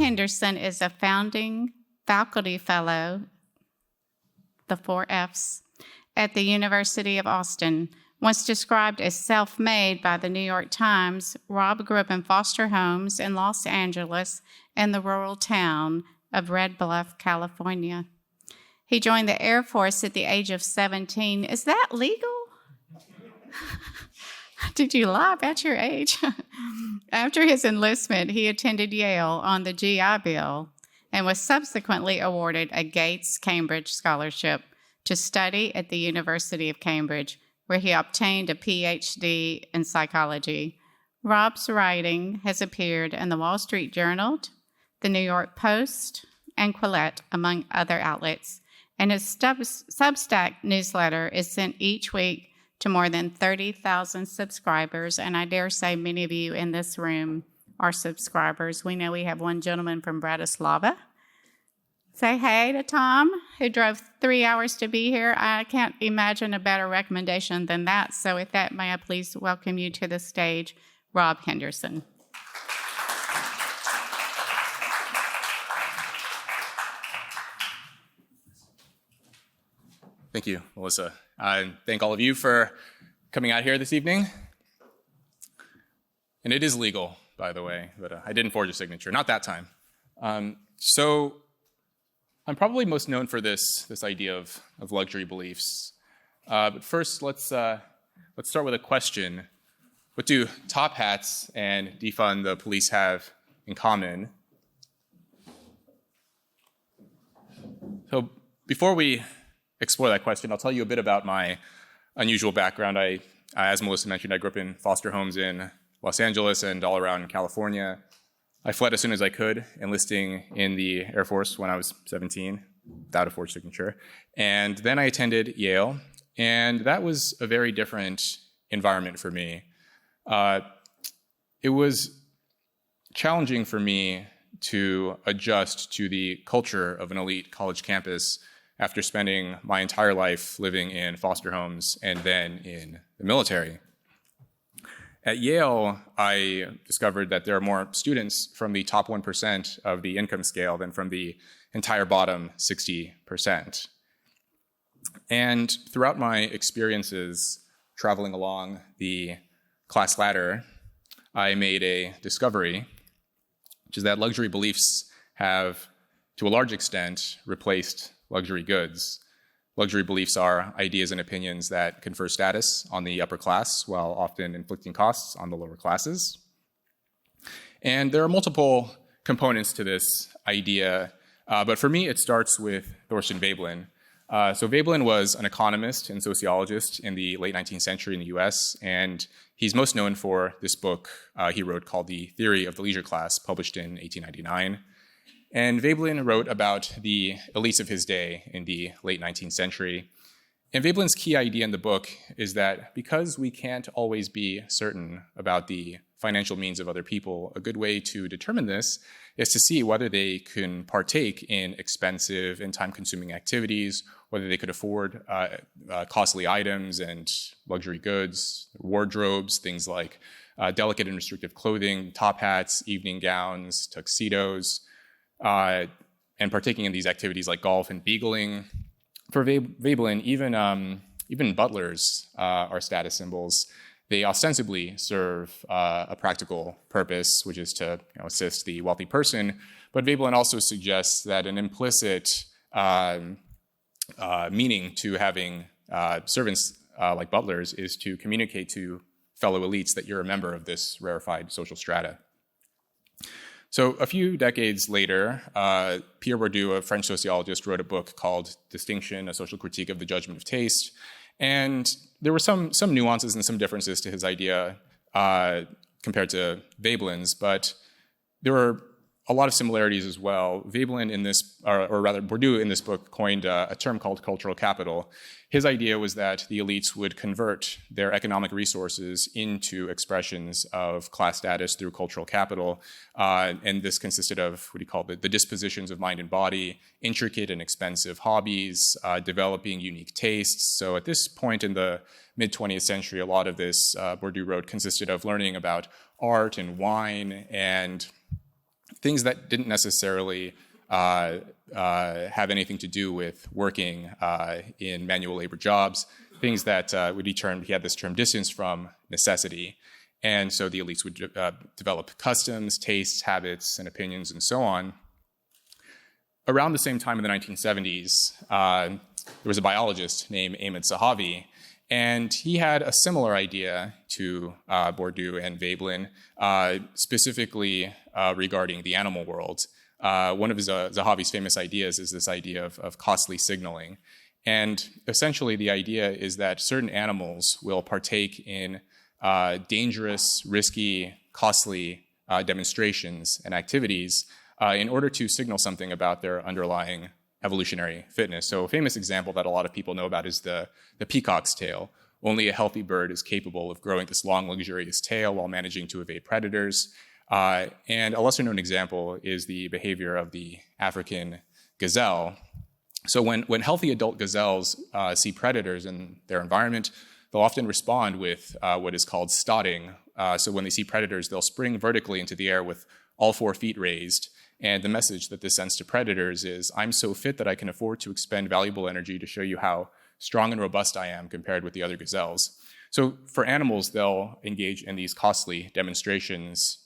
Henderson is a founding faculty fellow, the 4 Fs, at the University of Austin. Once described as self-made by the New York Times, Rob grew up in foster homes in Los Angeles and the rural town of Red Bluff, California. He joined the Air Force at the age of 17. Is that legal? Did you lie about your age? After his enlistment, he attended Yale on the GI Bill and was subsequently awarded a Gates-Cambridge scholarship to study at the University of Cambridge, where he obtained a PhD in psychology. Rob's writing has appeared in the Wall Street Journal, the New York Post, and Quillette, among other outlets, and his Substack newsletter is sent each week to more than 30,000 subscribers, and I dare say many of you in this room are subscribers. We know we have one gentleman from Bratislava. Say hey to Tom, who drove 3 hours to be here. I can't imagine a better recommendation than that. So with that, may I please welcome you to the stage, Rob Henderson. Thank you, Melissa. I thank all of you for coming out here this evening. And it is legal, by the way, but I didn't forge a signature, not that time. So I'm probably most known for this idea of luxury beliefs. But first, let's start with a question. What do top hats and defund the police have in common? So before we explore that question, I'll tell you a bit about my unusual background. As Melissa mentioned, I grew up in foster homes in Los Angeles and all around California. I fled as soon as I could, enlisting in the Air Force when I was 17, without a forged signature. And then I attended Yale, and that was a very different environment for me. It was challenging for me to adjust to the culture of an elite college campus after spending my entire life living in foster homes and then in the military. At Yale, I discovered that there are more students from the top 1% of the income scale than from the entire bottom 60%. And throughout my experiences traveling along the class ladder, I made a discovery, which is that luxury beliefs have, to a large extent, replaced luxury goods. Luxury beliefs are ideas and opinions that confer status on the upper class while often inflicting costs on the lower classes. And there are multiple components to this idea, but for me it starts with Thorsten Veblen. So Veblen was an economist and sociologist in the late 19th century in the US, and he's most known for this book he wrote called The Theory of the Leisure Class, published in 1899. And Veblen wrote about the elites of his day in the late 19th century. And Veblen's key idea in the book is that because we can't always be certain about the financial means of other people, a good way to determine this is to see whether they can partake in expensive and time-consuming activities, whether they could afford costly items and luxury goods, wardrobes, things like delicate and restrictive clothing, top hats, evening gowns, tuxedos, and partaking in these activities like golf and beagling. For Veblen, even butlers are status symbols. They ostensibly serve a practical purpose, which is to assist the wealthy person. But Veblen also suggests that an implicit meaning to having servants like butlers is to communicate to fellow elites that you're a member of this rarefied social strata. So a few decades later, Pierre Bourdieu, a French sociologist, wrote a book called Distinction, a Social Critique of the Judgment of Taste. And there were some nuances and some differences to his idea compared to Veblen's, but there were a lot of similarities as well. Veblen in this, or rather Bourdieu in this book, coined a term called cultural capital. His idea was that the elites would convert their economic resources into expressions of class status through cultural capital. And this consisted of what he called the dispositions of mind and body, intricate and expensive hobbies, developing unique tastes. So at this point in the mid-20th century, a lot of this, Bourdieu wrote, consisted of learning about art and wine and things that didn't necessarily have anything to do with working in manual labor jobs, things that would be termed, he had this term, distance from necessity. And so the elites would develop customs, tastes, habits, and opinions, and so on. Around the same time in the 1970s, there was a biologist named Ahmed Zahavi, and he had a similar idea to Bourdieu and Veblen, specifically regarding the animal world. One of Zahavi's famous ideas is this idea of costly signaling. And essentially the idea is that certain animals will partake in dangerous, risky, costly demonstrations and activities in order to signal something about their underlying evolutionary fitness. So a famous example that a lot of people know about is the peacock's tail. Only a healthy bird is capable of growing this long, luxurious tail while managing to evade predators. And a lesser-known example is the behavior of the African gazelle. So when healthy adult gazelles see predators in their environment, they'll often respond with what is called stotting. So when they see predators, they'll spring vertically into the air with all 4 feet raised. And the message that this sends to predators is, I'm so fit that I can afford to expend valuable energy to show you how strong and robust I am compared with the other gazelles. So for animals, they'll engage in these costly demonstrations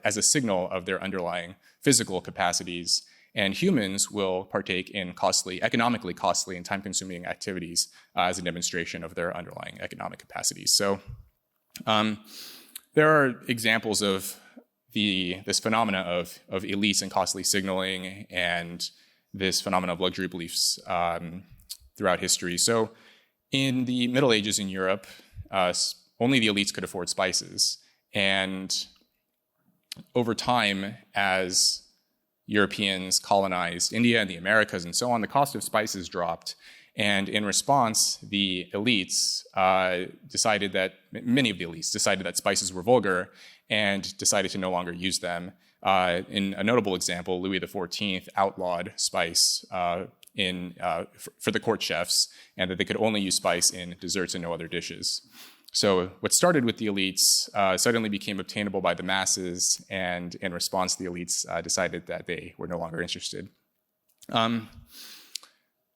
as a signal of their underlying physical capacities. And humans will partake in economically costly and time-consuming activities as a demonstration of their underlying economic capacities. So there are examples of this phenomena of elites and costly signaling and this phenomena of luxury beliefs throughout history. So in the Middle Ages in Europe, only the elites could afford spices. And over time, as Europeans colonized India and the Americas and so on, the cost of spices dropped. And in response, the elites many of the elites decided that spices were vulgar and decided to no longer use them. In a notable example, Louis XIV outlawed spice for the court chefs, and that they could only use spice in desserts and no other dishes. So what started with the elites suddenly became obtainable by the masses, and in response, the elites decided that they were no longer interested.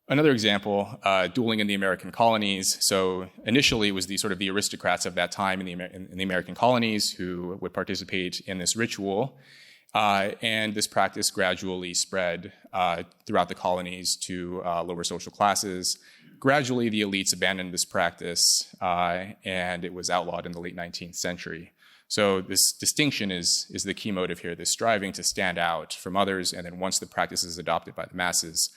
Another example, dueling in the American colonies. So initially it was the aristocrats of that time in the American colonies who would participate in this ritual. And this practice gradually spread throughout the colonies to lower social classes. Gradually, the elites abandoned this practice, and it was outlawed in the late 19th century. So this distinction is the key motive here, this striving to stand out from others, and then once the practice is adopted by the masses,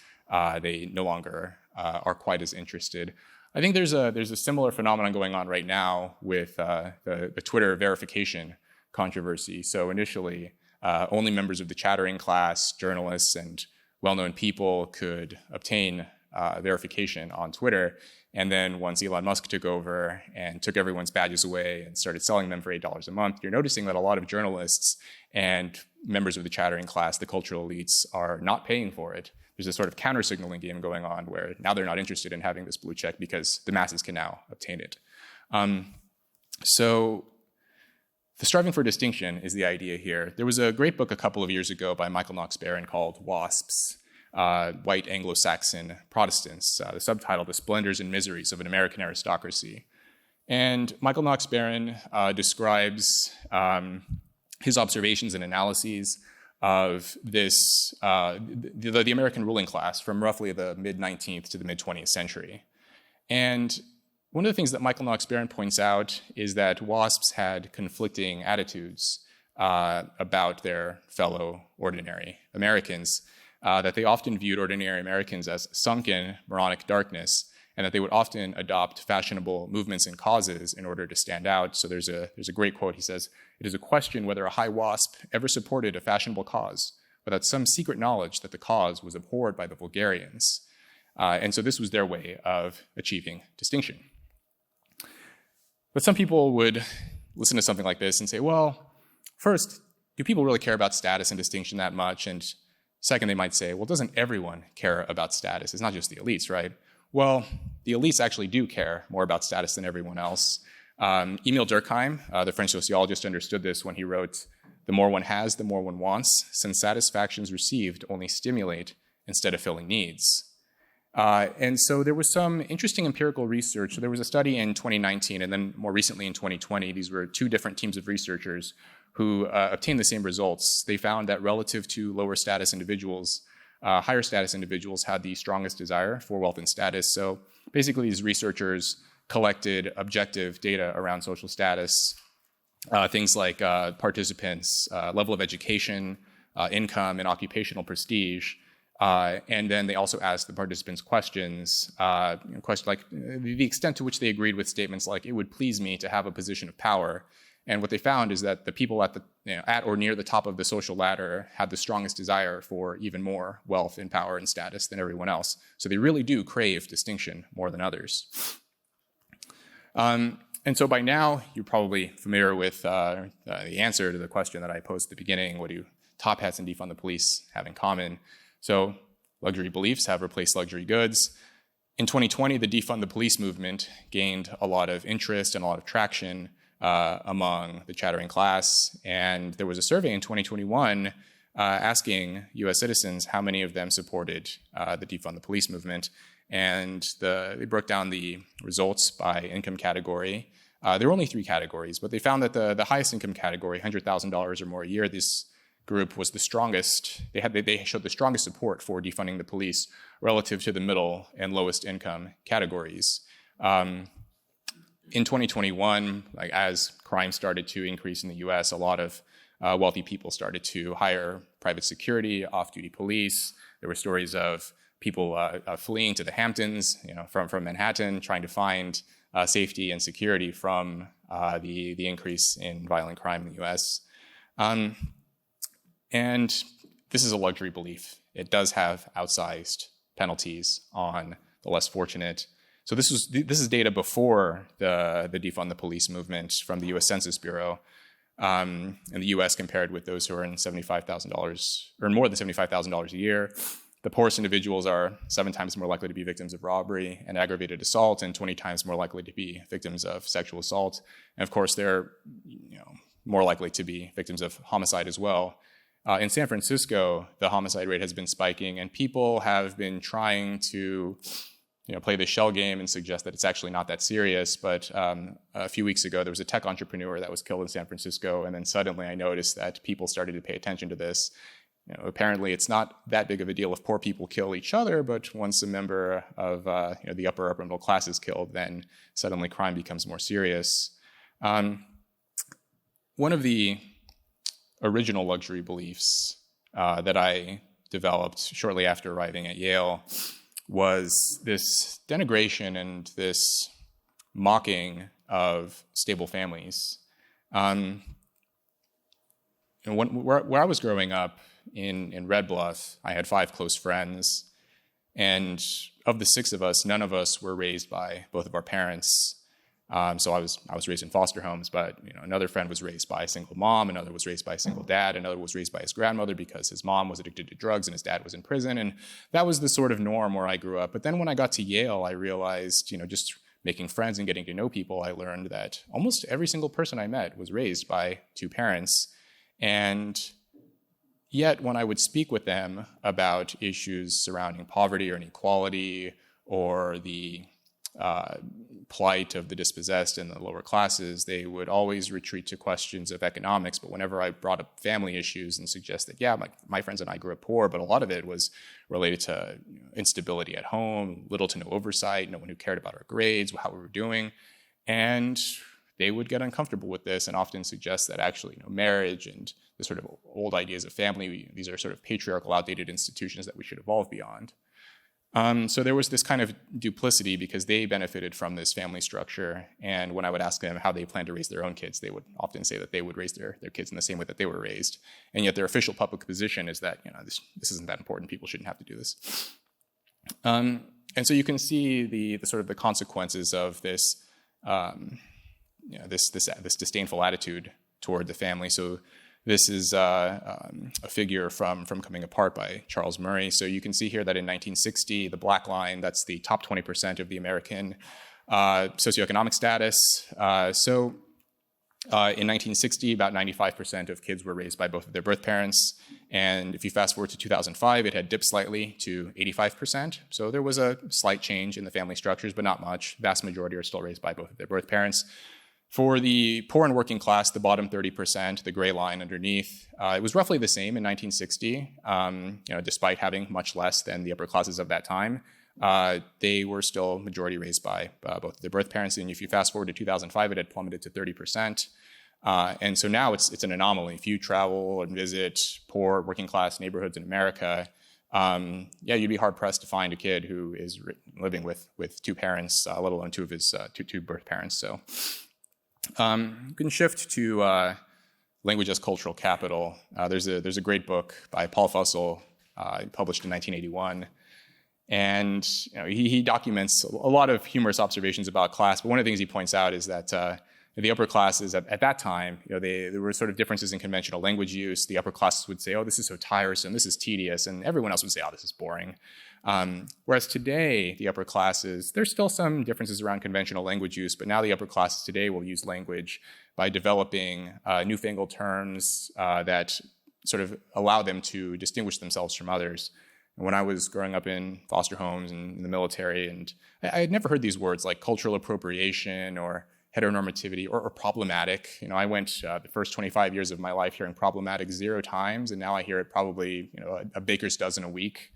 they no longer are quite as interested. I think there's a similar phenomenon going on right now with the Twitter verification controversy. So initially, only members of the chattering class, journalists, and well-known people could obtain verification on Twitter. And then once Elon Musk took over and took everyone's badges away and started selling them for $8 a month, you're noticing that a lot of journalists and members of the chattering class, the cultural elites, are not paying for it. There's a sort of counter-signaling game going on where now they're not interested in having this blue check because the masses can now obtain it. So the striving for distinction is the idea here. There was a great book a couple of years ago by Michael Knox Barron called WASPs, White Anglo-Saxon Protestants, the subtitle, The Splendors and Miseries of an American Aristocracy. And Michael Knox Barron describes his observations and analyses of this, the American ruling class from roughly the mid-19th to the mid-20th century. And one of the things that Michael Knox Barron points out is that WASPs had conflicting attitudes about their fellow ordinary Americans, that they often viewed ordinary Americans as sunk in moronic darkness, and that they would often adopt fashionable movements and causes in order to stand out. So there's a great quote. He says, "It is a question whether a high WASP ever supported a fashionable cause, without some secret knowledge that the cause was abhorred by the vulgarians." And so this was their way of achieving distinction. But some people would listen to something like this and say, well, first, do people really care about status and distinction that much? And second, they might say, well, doesn't everyone care about status? It's not just the elites, right? Well, the elites actually do care more about status than everyone else. Emile Durkheim, the French sociologist, understood this when he wrote The more one has, the more one wants, since satisfactions received only stimulate instead of filling needs. And so there was some interesting empirical research. So there was a study in 2019 and then more recently in 2020. These were two different teams of researchers who obtained the same results. They found that relative to lower status individuals, higher status individuals had the strongest desire for wealth and status. So basically these researchers collected objective data around social status, things like participants' level of education, income, and occupational prestige. And then they also asked the participants questions like the extent to which they agreed with statements like, "It would please me to have a position of power." And what they found is that the people at or near the top of the social ladder had the strongest desire for even more wealth and power and status than everyone else. So they really do crave distinction more than others. And so by now, you're probably familiar with the answer to the question that I posed at the beginning: what do top hats and defund the police have in common? So luxury beliefs have replaced luxury goods. In 2020, the Defund the Police movement gained a lot of interest and a lot of traction among the chattering class. And there was a survey in 2021 asking US citizens how many of them supported the Defund the Police movement. And they broke down the results by income category. There were only 3 categories, but they found that the highest income category, $100,000 or more a year, this group was the strongest. They showed the strongest support for defunding the police relative to the middle and lowest income categories. In 2021, like as crime started to increase in the US, a lot of wealthy people started to hire private security, off-duty police. There were stories of people fleeing to the Hamptons, from Manhattan, trying to find safety and security from the increase in violent crime in the US. And this is a luxury belief. It does have outsized penalties on the less fortunate. So this is data before the Defund the Police movement from the U.S. Census Bureau. In the U.S. compared with those who earn more than $75,000 a year. The poorest individuals are 7 times more likely to be victims of robbery and aggravated assault, and 20 times more likely to be victims of sexual assault. And of course, they're more likely to be victims of homicide as well. In San Francisco, the homicide rate has been spiking, and people have been trying to play the shell game and suggest that it's actually not that serious. But a few weeks ago, there was a tech entrepreneur that was killed in San Francisco, and then suddenly I noticed that people started to pay attention to this. Apparently, it's not that big of a deal if poor people kill each other, but once a member of the upper middle class is killed, then suddenly crime becomes more serious. One of the original luxury beliefs that I developed shortly after arriving at Yale was this denigration and this mocking of stable families. Where I was growing up in Red Bluff, I had 5 close friends, and of the 6 of us, none of us were raised by both of our parents. So I was raised in foster homes, but another friend was raised by a single mom, another was raised by a single dad, another was raised by his grandmother because his mom was addicted to drugs and his dad was in prison, and that was the sort of norm where I grew up. But then when I got to Yale, I realized, just making friends and getting to know people, I learned that almost every single person I met was raised by 2 parents, and yet when I would speak with them about issues surrounding poverty or inequality or the plight of the dispossessed in the lower classes, they would always retreat to questions of economics. But whenever I brought up family issues and suggested, my friends and I grew up poor, but a lot of it was related to instability at home, little to no oversight, no one who cared about our grades, how we were doing. And they would get uncomfortable with this and often suggest that actually marriage and the sort of old ideas of family, these are sort of patriarchal, outdated institutions that we should evolve beyond. So there was this kind of duplicity because they benefited from this family structure. And when I would ask them how they plan to raise their own kids, they would often say that they would raise their kids in the same way that they were raised. And yet their official public position is that this isn't that important. People shouldn't have to do this. And so you can see the sort of the consequences of this this disdainful attitude toward the family. So this is a figure from Coming Apart by Charles Murray. So you can see here that in 1960, the black line, that's the top 20% of the American socioeconomic status. So In 1960, about 95% of kids were raised by both of their birth parents. And if you fast forward to 2005, it had dipped slightly to 85%. So there was a slight change in the family structures, but not much. Vast majority are still raised by both of their birth parents. For the poor and working class, the bottom 30%, the gray line underneath, it was roughly the same in 1960, despite having much less than the upper classes of that time. They were still majority raised by both of their birth parents. And if you fast forward to 2005, it had plummeted to 30%. And so now it's an anomaly. If you travel and visit poor working class neighborhoods in America, you'd be hard pressed to find a kid who is living with two parents, let alone two of his two birth parents. So you can shift to language as cultural capital. There's a great book by Paul Fussell, published in 1981. And he documents a lot of humorous observations about class. But one of the things he points out is that the upper classes at that time, there were sort of differences in conventional language use. The upper classes would say, oh, this is so tiresome, this is tedious. And everyone else would say, oh, this is boring. Whereas today, the upper classes, there's still some differences around conventional language use, but now the upper classes today will use language by developing newfangled terms that sort of allow them to distinguish themselves from others. When I was growing up in foster homes and in the military, and I had never heard these words like cultural appropriation or heteronormativity or problematic. I went the first 25 years of my life hearing problematic 0 times, and now I hear it probably a baker's dozen a week.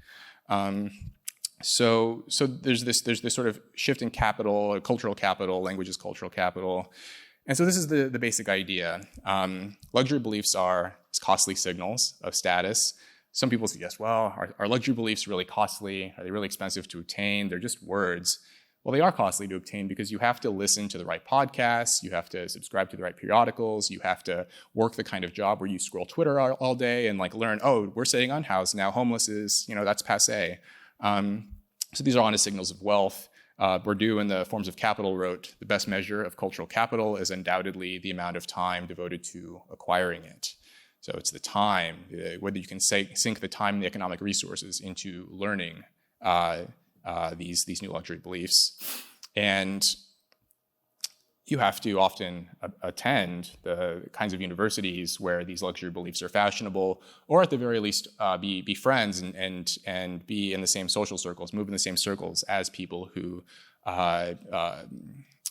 So there's this sort of shift in capital, cultural capital, language is cultural capital. And so this is the basic idea. Luxury beliefs are costly signals of status. Some people suggest, well, are luxury beliefs really costly? Are they really expensive to obtain? They're just words. Well, they are costly to obtain because you have to listen to the right podcasts, you have to subscribe to the right periodicals, you have to work the kind of job where you scroll Twitter all day and learn, oh, we're saying unhoused, now homeless is, that's passé. So these are honest signals of wealth. Bourdieu in the Forms of Capital wrote, the best measure of cultural capital is undoubtedly the amount of time devoted to acquiring it. So it's the time, whether you can sink the time and the economic resources into learning these new luxury beliefs. And you have to often attend the kinds of universities where these luxury beliefs are fashionable, or at the very least be friends and be in the same social circles, move in the same circles as people who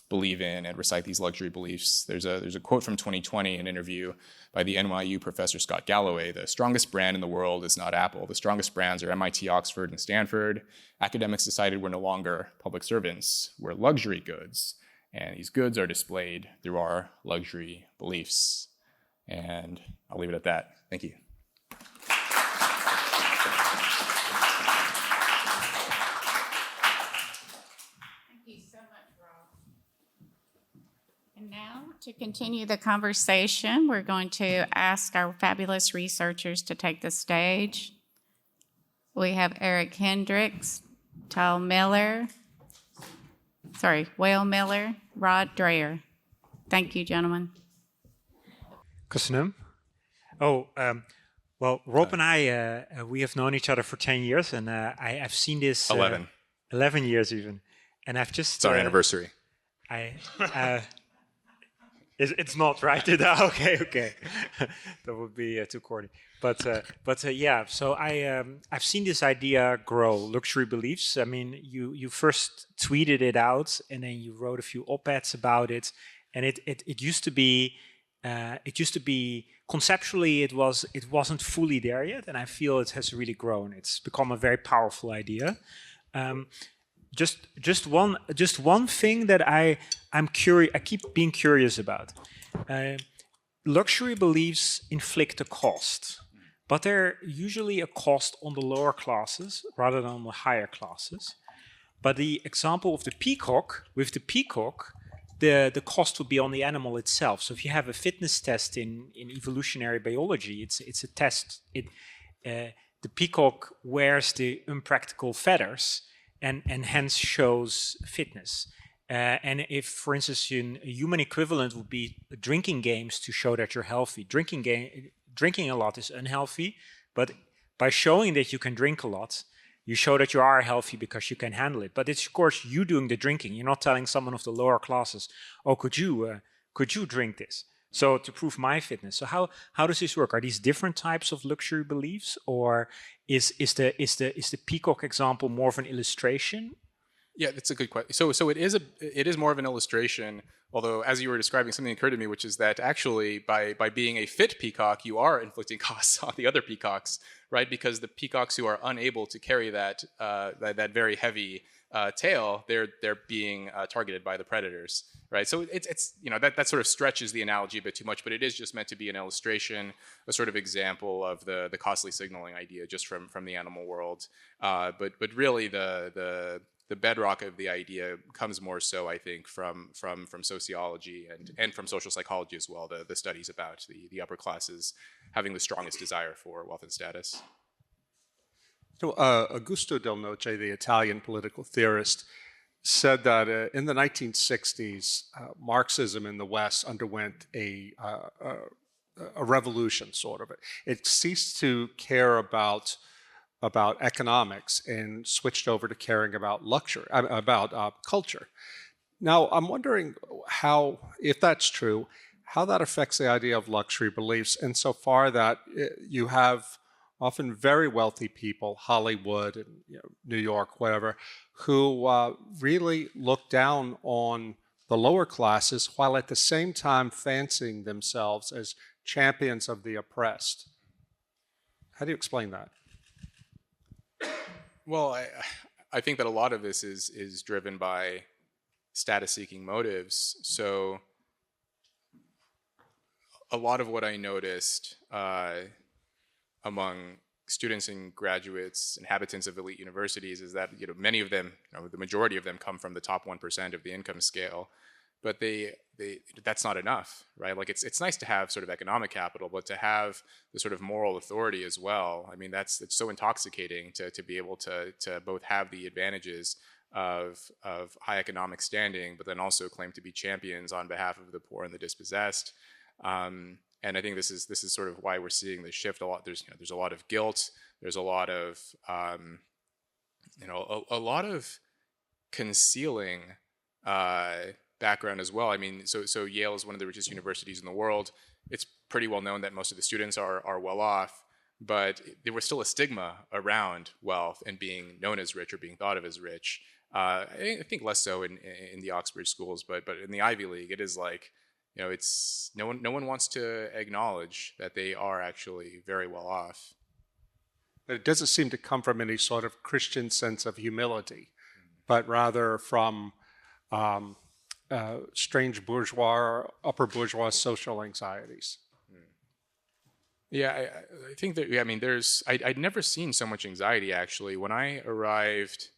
believe in and recite these luxury beliefs. There's a quote from 2020, an interview by the NYU professor Scott Galloway. The strongest brand in the world is not Apple. The strongest brands are MIT, Oxford, and Stanford. Academics decided we're no longer public servants. We're luxury goods. And these goods are displayed through our luxury beliefs. And I'll leave it at that. Thank you. And now, to continue the conversation, we're going to ask our fabulous researchers to take the stage. We have Eric Hendricks, Whale Miller, Rod Dreyer. Thank you, gentlemen. Köszönöm. Well, Rob and I, we have known each other for 10 years, and I've seen this... 11. 11 years even. And I've just... It's our anniversary. It's not, right? Okay. That would be too corny. But yeah, so I've seen this idea grow, luxury beliefs. I mean, you first tweeted it out, and then you wrote a few op-eds about it, and it used to be conceptually it wasn't fully there yet, and I feel it has really grown. It's become a very powerful idea. Just one thing that I'm curious. I keep being curious about. Luxury beliefs inflict a cost, but they're usually a cost on the lower classes rather than on the higher classes. But the example of the peacock, the cost would be on the animal itself. So if you have a fitness test in evolutionary biology, it's a test. The peacock wears the unpractical feathers and hence shows fitness. And if, for instance, a human equivalent would be drinking games to show that you're healthy. Drinking a lot is unhealthy, but by showing that you can drink a lot, you show that you are healthy because you can handle it. But it's, of course, you doing the drinking. You're not telling someone of the lower classes, oh, could you drink this? So to prove my fitness. So how does this work? Are these different types of luxury beliefs, or is the peacock example more of an illustration? Yeah, that's a good question. So it is more of an illustration. Although, as you were describing, something occurred to me, which is that actually, by being a fit peacock, you are inflicting costs on the other peacocks, right? Because the peacocks who are unable to carry that very heavy tail, they're being targeted by the predators, right? So it's that sort of stretches the analogy a bit too much, but it is just meant to be an illustration, a sort of example of the costly signaling idea just from the animal world. But really the bedrock of the idea comes more so, I think, from sociology and from social psychology as well. The studies about the upper classes having the strongest desire for wealth and status. So Augusto Del Noce, the Italian political theorist, said that in the 1960s, Marxism in the West underwent a revolution, sort of. It ceased to care about economics and switched over to caring about culture. Now, I'm wondering how, if that's true, how that affects the idea of luxury beliefs insofar that you have often very wealthy people, Hollywood and New York, whatever, who really look down on the lower classes while at the same time fancying themselves as champions of the oppressed. How do you explain that? Well, I think that a lot of this is driven by status-seeking motives. So a lot of what I noticed among students and graduates, inhabitants of elite universities, is that many of them, the majority of them, come from the top 1% of the income scale, but that's not enough, right? Like it's nice to have sort of economic capital, but to have the sort of moral authority as well. I mean, it's so intoxicating to be able to both have the advantages of high economic standing, but then also claim to be champions on behalf of the poor and the dispossessed. And I think this is sort of why we're seeing this shift a lot. There's a lot of guilt. There's a lot of a lot of concealing background as well. I mean, so Yale is one of the richest universities in the world. It's pretty well known that most of the students are well off, but there was still a stigma around wealth and being known as rich or being thought of as rich. I think less so in the Oxford schools, but in the Ivy League, it is like, it's no one wants to acknowledge that they are actually very well off. But it doesn't seem to come from any sort of Christian sense of humility, but rather from strange bourgeois or upper bourgeois social anxieties. Yeah, I think that, I mean, I'd never seen so much anxiety, actually. When I arrived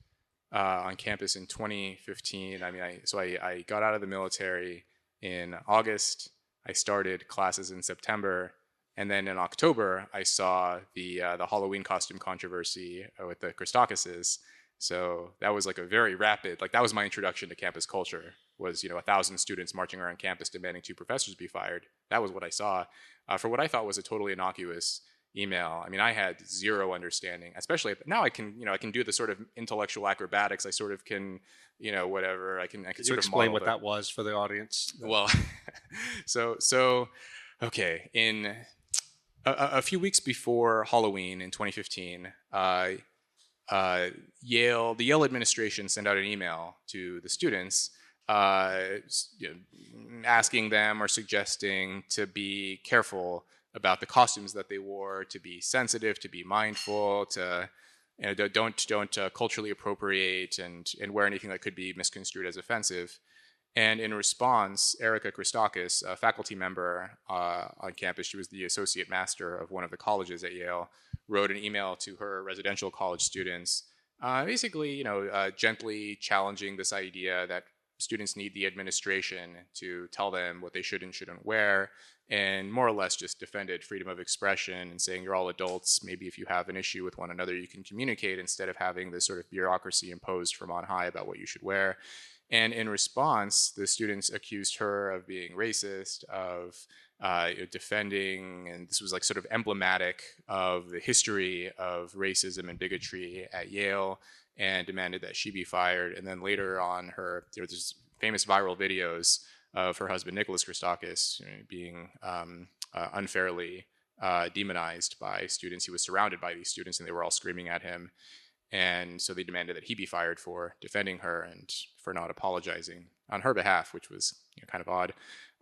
on campus in 2015, I mean, I got out of the military in August. I started classes in September, and then in October I saw the Halloween costume controversy with the Christakises. So that was like a very rapid, that was my introduction to campus culture. Was 1,000 students marching around campus demanding 2 professors be fired. That was what I saw for what I thought was a totally innocuous email. I mean, I had zero understanding, especially now I can do the sort of intellectual acrobatics. I sort of can, whatever. I can Could sort you of explain model what that was for the audience? Well, so okay. In a few weeks before Halloween in 2015, the Yale administration sent out an email to the students asking them or suggesting to be careful about the costumes that they wore, to be sensitive, to be mindful, to don't culturally appropriate and wear anything that could be misconstrued as offensive. And in response, Erica Christakis, a faculty member on campus, she was the associate master of one of the colleges at Yale, wrote an email to her residential college students, basically, gently challenging this idea that students need the administration to tell them what they should and shouldn't wear, and more or less just defended freedom of expression and saying you're all adults. Maybe if you have an issue with one another, you can communicate instead of having this sort of bureaucracy imposed from on high about what you should wear. And in response, the students accused her of being racist, of defending, and this was like sort of emblematic of the history of racism and bigotry at Yale, and demanded that she be fired. And then later on, there's famous viral videos of her husband Nicholas Christakis being unfairly demonized by students. He was surrounded by these students, and they were all screaming at him. And so they demanded that he be fired for defending her and for not apologizing on her behalf, which was kind of odd.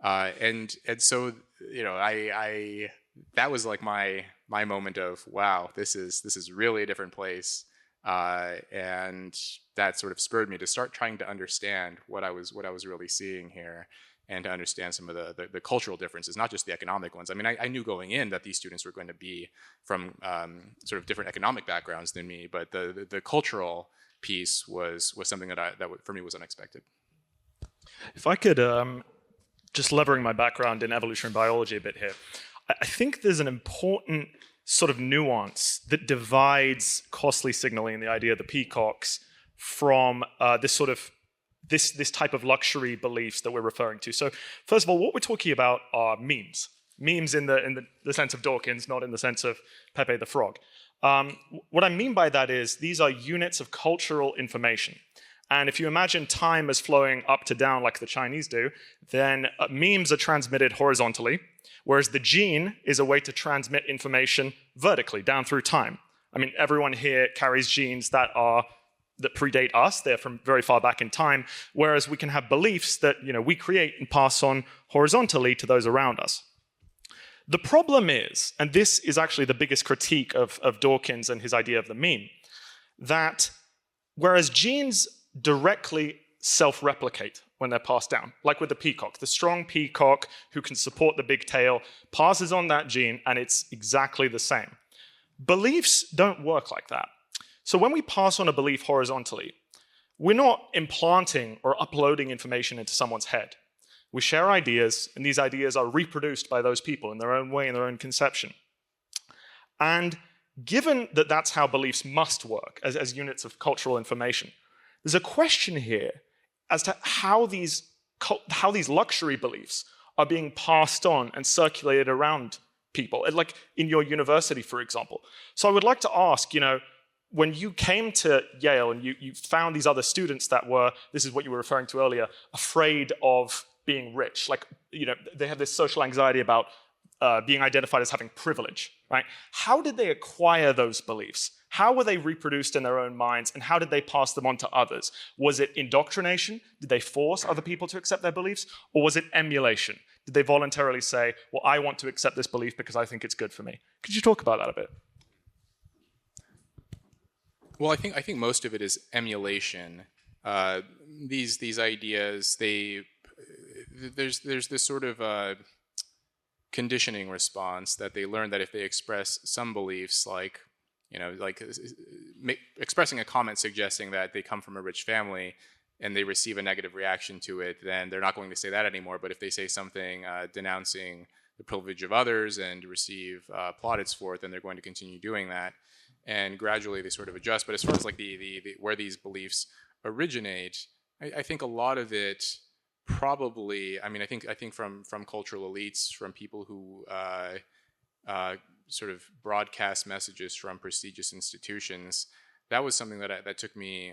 And so I that was like my moment of, wow, this is really a different place. And that sort of spurred me to start trying to understand what I was really seeing here, and to understand some of the cultural differences, not just the economic ones. I mean, I knew going in that these students were going to be from sort of different economic backgrounds than me, but the cultural piece was something that for me was unexpected. If I could, just levering my background in evolutionary biology a bit here, I think there's an important sort of nuance that divides costly signaling and the idea of the peacocks from this type of luxury beliefs that we're referring to. So first of all, what we're talking about are memes. Memes in the sense of Dawkins, not in the sense of Pepe the Frog. What I mean by that is these are units of cultural information. And if you imagine time as flowing up to down like the Chinese do, then memes are transmitted horizontally, whereas the gene is a way to transmit information vertically, down through time. I mean, everyone here carries genes that predate us. They're from very far back in time, whereas we can have beliefs that we create and pass on horizontally to those around us. The problem is, and this is actually the biggest critique of Dawkins and his idea of the meme, that whereas genes directly self-replicate when they're passed down, like with the peacock, the strong peacock who can support the big tail passes on that gene and it's exactly the same. Beliefs don't work like that. So when we pass on a belief horizontally, we're not implanting or uploading information into someone's head. We share ideas, and these ideas are reproduced by those people in their own way, in their own conception. And given that that's how beliefs must work as units of cultural information, there's a question here as to how these luxury beliefs are being passed on and circulated around people, like in your university, for example. So I would like to ask, when you came to Yale and you found these other students that were, this is what you were referring to earlier, afraid of being rich, like, they have this social anxiety about being identified as having privilege, right? How did they acquire those beliefs? How were they reproduced in their own minds, and how did they pass them on to others? Was it indoctrination? Did they force other people to accept their beliefs? Or was it emulation? Did they voluntarily say, well, I want to accept this belief because I think it's good for me? Could you talk about that a bit? Well, I think most of it is emulation. These ideas, there's this sort of conditioning response that they learn that if they express some beliefs, like expressing a comment suggesting that they come from a rich family and they receive a negative reaction to it, then they're not going to say that anymore. But if they say something denouncing the privilege of others and receive plaudits for it, then they're going to continue doing that. And gradually they sort of adjust. But as far as like the where these beliefs originate, I think a lot of it probably, I think from cultural elites, from people who sort of broadcast messages from prestigious institutions. That was something that took me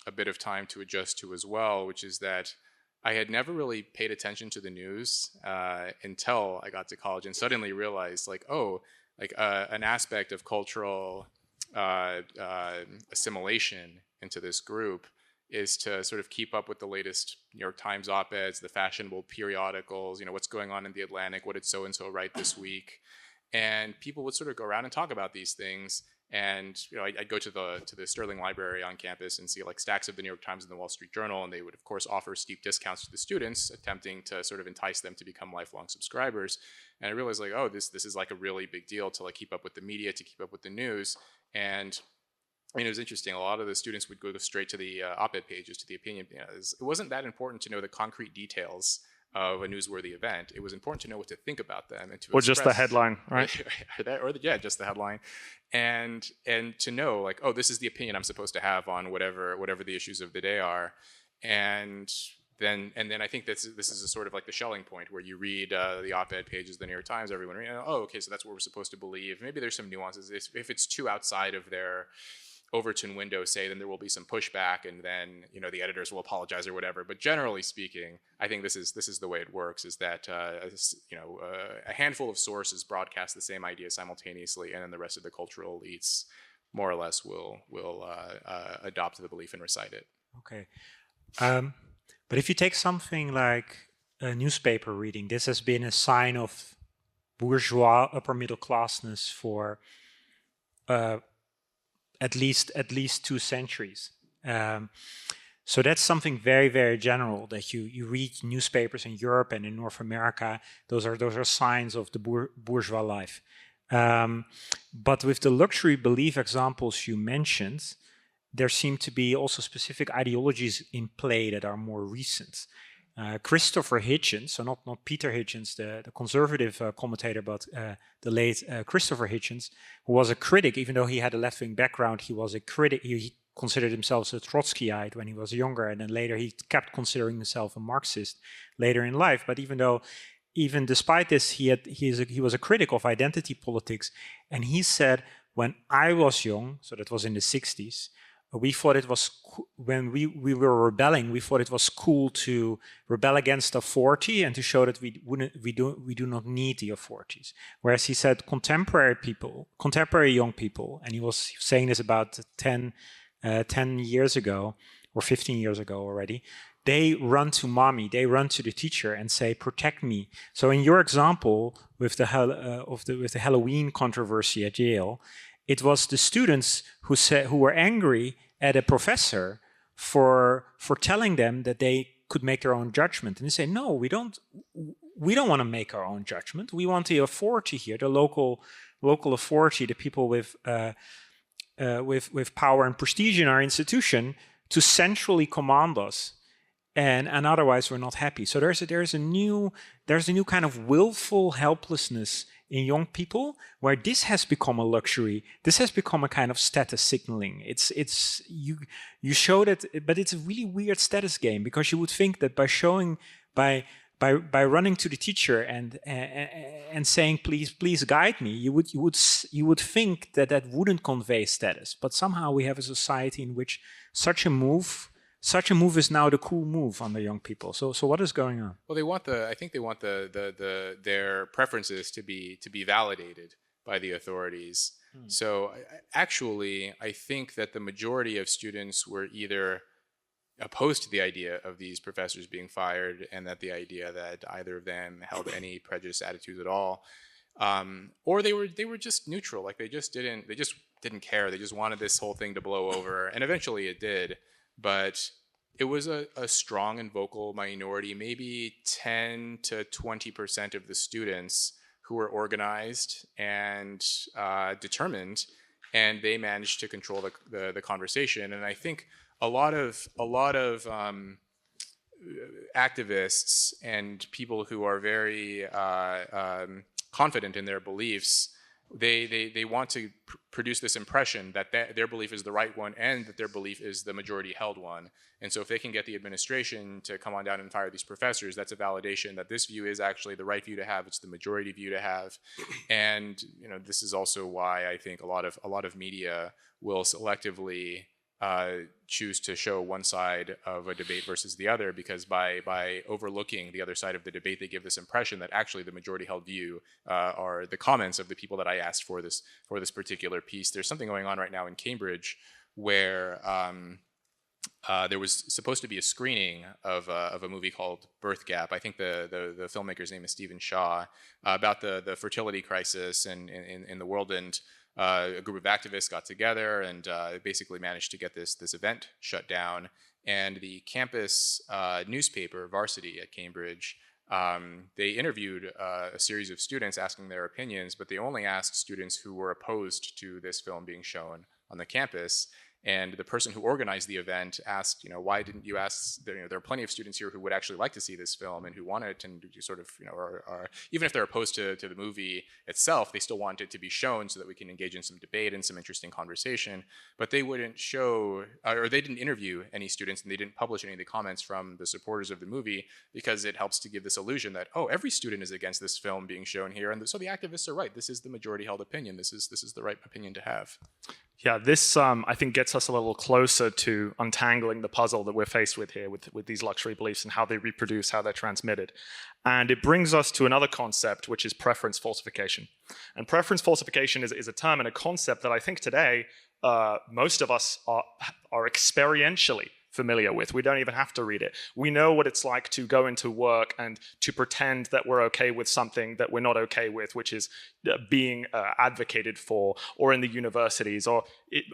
a bit of time to adjust to as well, which is that I had never really paid attention to the news until I got to college and suddenly realized an aspect of cultural assimilation into this group is to sort of keep up with the latest New York Times op-eds, the fashionable periodicals, what's going on in the Atlantic, what did so-and-so write this week. And people would sort of go around and talk about these things. And I'd go to the Sterling Library on campus and see like stacks of the New York Times and the Wall Street Journal, and they would of course offer steep discounts to the students, attempting to sort of entice them to become lifelong subscribers. And I realized like, oh, this is like a really big deal to like keep up with the media, to keep up with the news. And it was interesting. A lot of the students would go straight to the op-ed pages, to the opinion. It wasn't that important to know the concrete details of a newsworthy event. It was important to know what to think about them and to or just the headline, right? Just the headline, and to know like, oh, this is the opinion I'm supposed to have on whatever the issues of the day are, and then I think this is a sort of like the Schelling point where you read the op-ed pages of the New York Times, everyone, oh, okay, so that's what we're supposed to believe. Maybe there's some nuances. If it's too outside of their Overton window say, then there will be some pushback, and then the editors will apologize or whatever. But generally speaking, I think this is the way it works: is that a handful of sources broadcast the same idea simultaneously, and then the rest of the cultural elites more or less will adopt the belief and recite it. Okay, but if you take something like a newspaper reading, this has been a sign of bourgeois upper middle classness for at least 2 centuries. So that's something very, very general, that you read newspapers in Europe and in North America. Those are signs of the bourgeois life. But with the luxury belief examples you mentioned, there seem to be also specific ideologies in play that are more recent. Christopher Hitchens, so not Peter Hitchens, the conservative commentator, but the late Christopher Hitchens, who was a critic. Even though he had a left-wing background, he was a critic. He considered himself a Trotskyite when he was younger, and then later he kept considering himself a Marxist later in life. But even despite this, he was a critic of identity politics, and he said, when I was young, so that was in the 60s, we thought it was, when we were rebelling, we thought it was cool to rebel against authority and to show that we do not need the authorities. Whereas he said contemporary young people, and he was saying this about 10 years ago or 15 years ago already, they run to mommy, they run to the teacher and say, protect me. So in your example with the Halloween controversy at Yale, it was the students who were angry at a professor for telling them that they could make their own judgment. And they say, no, we don't want to make our own judgment. We want the authority here, the local authority, the people with power and prestige in our institution, to centrally command us. And otherwise we're not happy. So there's a new kind of willful helplessness in young people, where this has become a luxury. This has become a kind of status signaling. You show that, but it's a really weird status game, because you would think that by running to the teacher and saying please guide me, you would think that wouldn't convey status. But somehow we have a society in which such a move is now the cool move on the young people. So what is going on? Well, I think they want their preferences to be validated by the authorities. So actually, I think that the majority of students were either opposed to the idea of these professors being fired, and that the idea that either of them held any prejudiced attitudes at all, or they were just neutral. Like they just didn't care. They just wanted this whole thing to blow over, and eventually it did. But it was a strong and vocal minority, maybe 10 to 20% of the students who were organized and determined, and they managed to control the conversation. And I think a lot of activists and people who are very confident in their beliefs, they want to produce this impression that their belief is the right one and that their belief is the majority held one. And so if they can get the administration to come on down and fire these professors, that's a validation that this view is actually the right view to have. It's the majority view to have. And this is also why I think a lot of media will selectively choose to show one side of a debate versus the other, because by overlooking the other side of the debate, they give this impression that actually the majority held view are the comments of the people that I asked for this particular piece. There's something going on right now in Cambridge where there was supposed to be a screening of a movie called Birth Gap. I think the filmmaker's name is Stephen Shaw, about the fertility crisis in the world. And a group of activists got together and basically managed to get this event shut down. And the campus newspaper, Varsity at Cambridge, they interviewed a series of students asking their opinions, but they only asked students who were opposed to this film being shown on the campus. And the person who organized the event asked, why didn't you ask? There are plenty of students here who would actually like to see this film and who want it, and sort of, are even if they're opposed to the movie itself, they still want it to be shown so that we can engage in some debate and some interesting conversation. But they wouldn't show, or they didn't interview any students, and they didn't publish any of the comments from the supporters of the movie, because it helps to give this illusion that, every student is against this film being shown here, and so the activists are right. This is the majority held opinion. This is the right opinion to have. Yeah, this I think gets us a little closer to untangling the puzzle that we're faced with here with these luxury beliefs and how they reproduce, how they're transmitted. And it brings us to another concept, which is preference falsification. And preference falsification is a term and a concept that I think today most of us are experientially familiar with. We don't even have to read it. We know what it's like to go into work and to pretend that we're okay with something that we're not okay with, which is being advocated for, or in the universities, or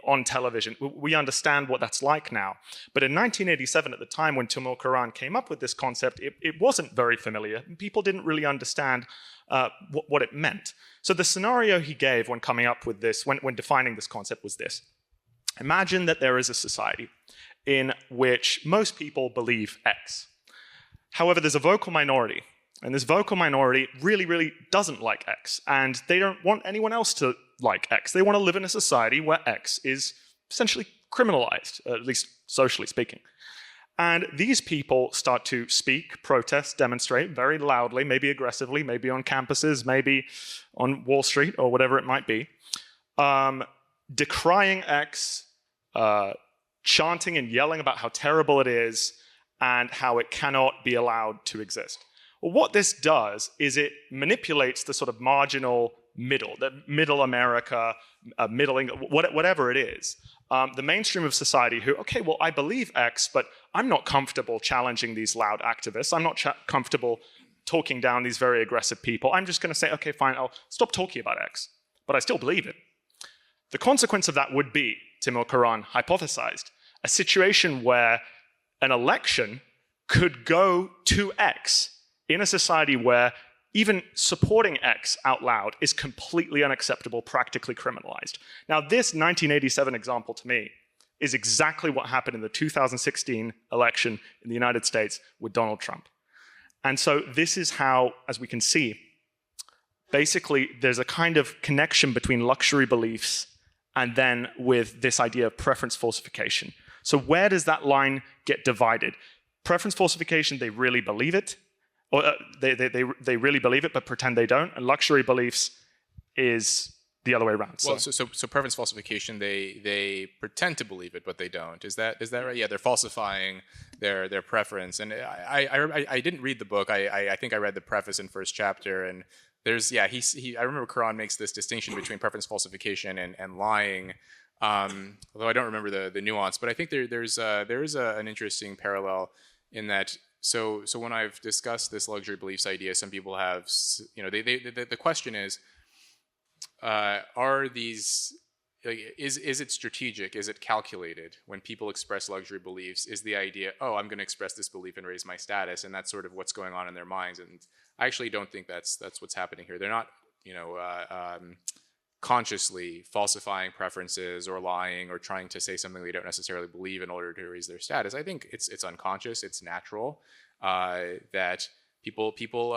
on television. We understand what that's like now. But in 1987, at the time when Timur Kuran came up with this concept, it wasn't very familiar. People didn't really understand what it meant. So the scenario he gave when coming up with this, when defining this concept, was this. Imagine that there is a society in which most people believe X. However, there's a vocal minority, and this vocal minority really, really doesn't like X, and they don't want anyone else to like X. They want to live in a society where X is essentially criminalized, at least socially speaking. And these people start to speak, protest, demonstrate very loudly, maybe aggressively, maybe on campuses, maybe on Wall Street, or whatever it might be, decrying X, chanting and yelling about how terrible it is and how it cannot be allowed to exist. Well, what this does is it manipulates the sort of marginal middle, the middle America, whatever it is, the mainstream of society who, okay, well, I believe X, but I'm not comfortable challenging these loud activists. I'm not comfortable talking down these very aggressive people. I'm just going to say, okay, fine, I'll stop talking about X, but I still believe it. The consequence of that would be, Timur Kuran hypothesized, a situation where an election could go to X in a society where even supporting X out loud is completely unacceptable, practically criminalized. Now, this 1987 example to me is exactly what happened in the 2016 election in the United States with Donald Trump. And so this is how, as we can see, basically there's a kind of connection between luxury beliefs and then with this idea of preference falsification. So where does that line get divided? Preference falsification, they really believe it, or they really believe it but pretend they don't, and luxury beliefs is the other way around. Well, so preference falsification, they pretend to believe it, but they don't. Is that right? Yeah, they're falsifying their preference. And I didn't read the book. I think I read the preface and first chapter, and there's I remember Kuran makes this distinction between preference falsification and lying. Although I don't remember the nuance, but I think there is an interesting parallel in that. So when I've discussed this luxury beliefs idea, some people have, the question is, are these, is it strategic? Is it calculated? When people express luxury beliefs, is the idea, oh, I'm going to express this belief and raise my status, and that's sort of what's going on in their minds. And I actually don't think that's what's happening here. They're not, consciously falsifying preferences or lying or trying to say something they don't necessarily believe in order to raise their status. I think it's unconscious, it's natural, that people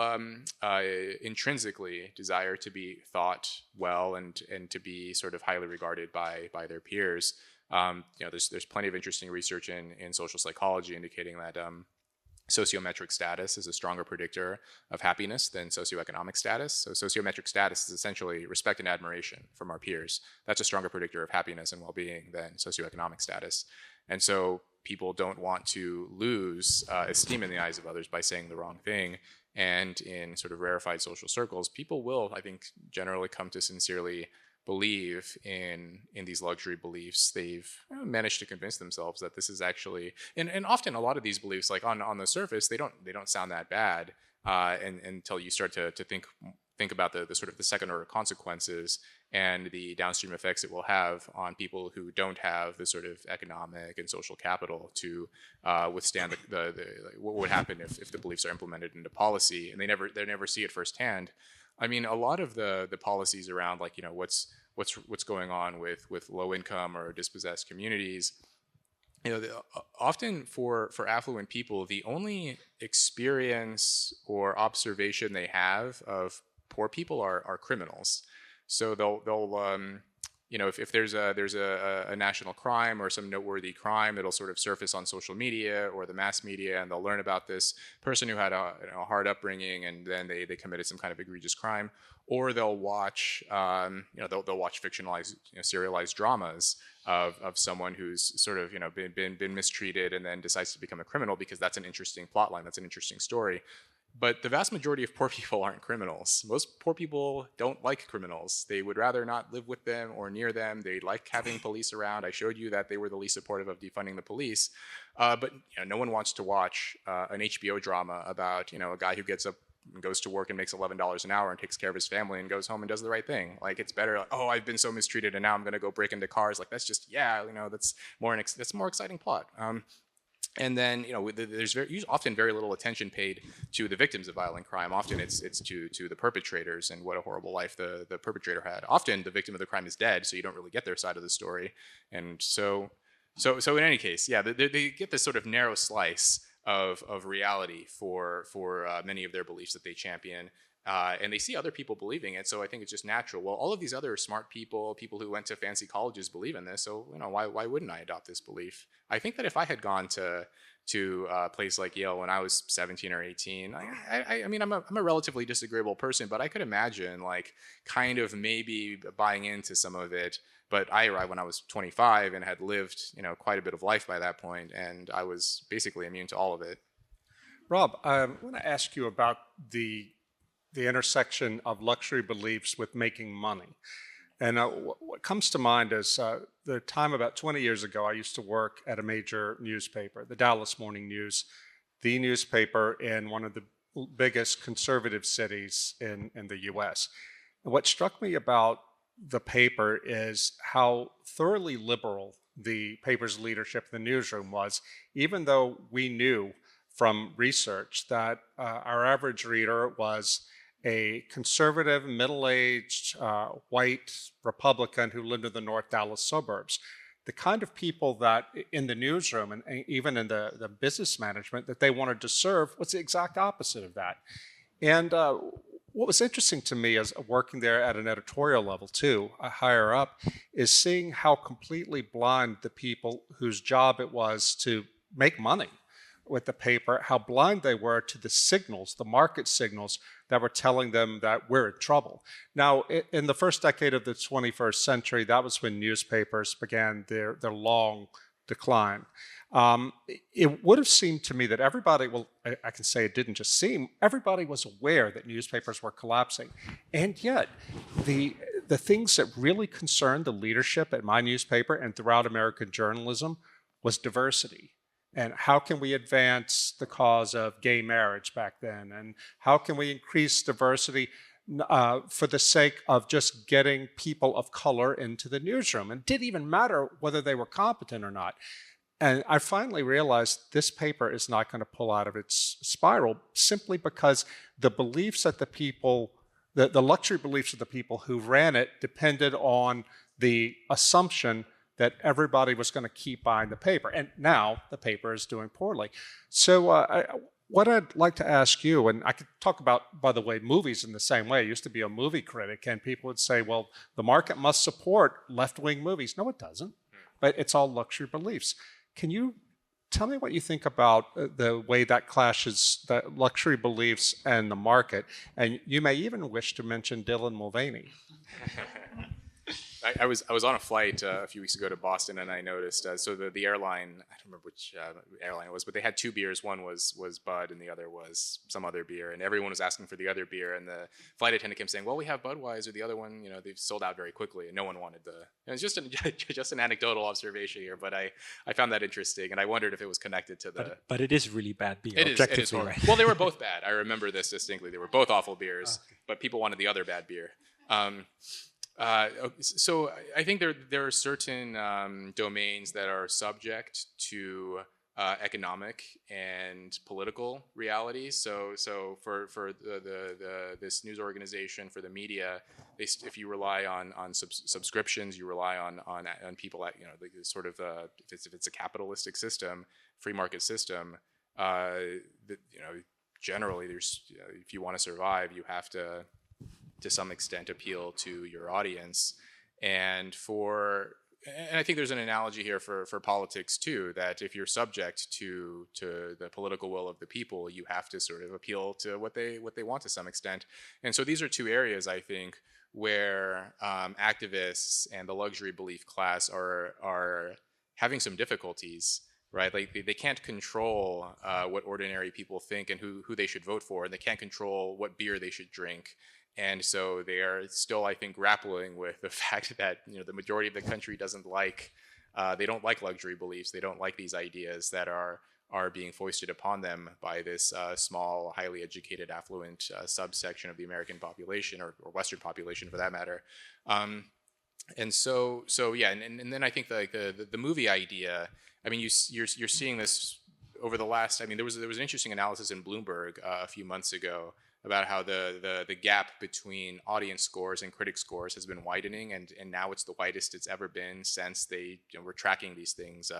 intrinsically desire to be thought well and to be sort of highly regarded by their peers. There's plenty of interesting research in social psychology indicating that sociometric status is a stronger predictor of happiness than socioeconomic status. So sociometric status is essentially respect and admiration from our peers. That's a stronger predictor of happiness and well-being than socioeconomic status. And so people don't want to lose esteem in the eyes of others by saying the wrong thing. And in sort of rarefied social circles, people will, I think, generally come to sincerely believe in these luxury beliefs. They've managed to convince themselves that this is actually, and often a lot of these beliefs, like on the surface, they don't sound that bad, and until you start to think about the sort of the second order consequences and the downstream effects it will have on people who don't have the sort of economic and social capital to withstand what would happen if the beliefs are implemented into policy, and they never see it firsthand. I mean, a lot of the policies around, like, what's going on with low income or dispossessed communities, often for affluent people, the only experience or observation they have of poor people are criminals. So they'll if there's a national crime or some noteworthy crime, it'll sort of surface on social media or the mass media, and they'll learn about this person who had a hard upbringing, and then they committed some kind of egregious crime, or they'll watch they'll watch fictionalized serialized dramas of someone who's sort of been mistreated and then decides to become a criminal because that's an interesting plot line, that's an interesting story. But the vast majority of poor people aren't criminals. Most poor people don't like criminals. They would rather not live with them or near them. They like having police around. I showed you that they were the least supportive of defunding the police. But no one wants to watch an HBO drama about a guy who gets up and goes to work and makes $11 an hour and takes care of his family and goes home and does the right thing. Like, it's better, like, oh, I've been so mistreated and now I'm going to go break into cars. Like, that's just, that's a more exciting plot. And then, there's often very little attention paid to the victims of violent crime. Often it's to the perpetrators and what a horrible life the perpetrator had. Often the victim of the crime is dead, so you don't really get their side of the story. And so in any case, they get this sort of narrow slice of reality for many of their beliefs that they champion. And they see other people believing it, so I think it's just natural. Well, all of these other smart people who went to fancy colleges believe in this, so why wouldn't I adopt this belief? I think that if I had gone to a place like Yale when I was 17 or 18, I mean, I'm a relatively disagreeable person, but I could imagine like kind of maybe buying into some of it. But I arrived when I was 25 and had lived quite a bit of life by that point, and I was basically immune to all of it. Rob, I want to ask you about the intersection of luxury beliefs with making money. And what comes to mind is the time about 20 years ago, I used to work at a major newspaper, the Dallas Morning News, the newspaper in one of the biggest conservative cities in the US. And what struck me about the paper is how thoroughly liberal the paper's leadership in the newsroom was, even though we knew from research that our average reader was a conservative, middle-aged, white Republican who lived in the North Dallas suburbs. The kind of people that in the newsroom and even in the business management that they wanted to serve was the exact opposite of that. And what was interesting to me as working there at an editorial level too, higher up, is seeing how completely blind the people whose job it was to make money with the paper, how blind they were to the signals, the market signals that were telling them that we're in trouble. Now, in the first decade of the 21st century, that was when newspapers began their long decline. It would have seemed to me that everybody, well, I can say it didn't just seem, everybody was aware that newspapers were collapsing. And yet, the things that really concerned the leadership at my newspaper and throughout American journalism was diversity. And how can we advance the cause of gay marriage back then? And how can we increase diversity for the sake of just getting people of color into the newsroom? And it didn't even matter whether they were competent or not. And I finally realized this paper is not going to pull out of its spiral simply because the beliefs that the people, the luxury beliefs of the people who ran it depended on the assumption that everybody was going to keep buying the paper. And now the paper is doing poorly. So what I'd like to ask you, and I could talk about, by the way, movies in the same way. I used to be a movie critic, and people would say, well, the market must support left-wing movies. No, it doesn't. But it's all luxury beliefs. Can you tell me what you think about the way that clashes, the luxury beliefs and the market? And you may even wish to mention Dylan Mulvaney. I was on a flight a few weeks ago to Boston, and I noticed so the airline, I don't remember which airline it was, but they had two beers. One was Bud, and the other was some other beer. And everyone was asking for the other beer, and the flight attendant kept saying, "Well, we have Budweiser. The other one, they've sold out very quickly, and no one wanted the." And it's just an anecdotal observation here, but I found that interesting, and I wondered if it was connected to the. But it is really bad beer. It is horrible. Right? Well, they were both bad. I remember this distinctly. They were both awful beers, but people wanted the other bad beer. So I think there are certain domains that are subject to economic and political realities. So for this news organization, for the media, if you rely on subscriptions, you rely on people at sort of if it's a capitalistic system, free market system, generally there's if you want to survive, you have to some extent appeal to your audience. And I think there's an analogy here for politics too, that if you're subject to the political will of the people, you have to sort of appeal to what they want to some extent. And so these are two areas, I think, where activists and the luxury belief class are having some difficulties, right? Like they can't control what ordinary people think and who they should vote for, and they can't control what beer they should drink. And so they are still, I think, grappling with the fact that the majority of the country doesn't like, they don't like luxury beliefs. They don't like these ideas that are being foisted upon them by this small, highly educated, affluent subsection of the American population, or Western population for that matter. And so yeah, and then I think the movie idea. I mean, you're seeing this over the last. I mean, there was an interesting analysis in Bloomberg a few months ago about how the gap between audience scores and critic scores has been widening, and now it's the widest it's ever been since they were tracking these things,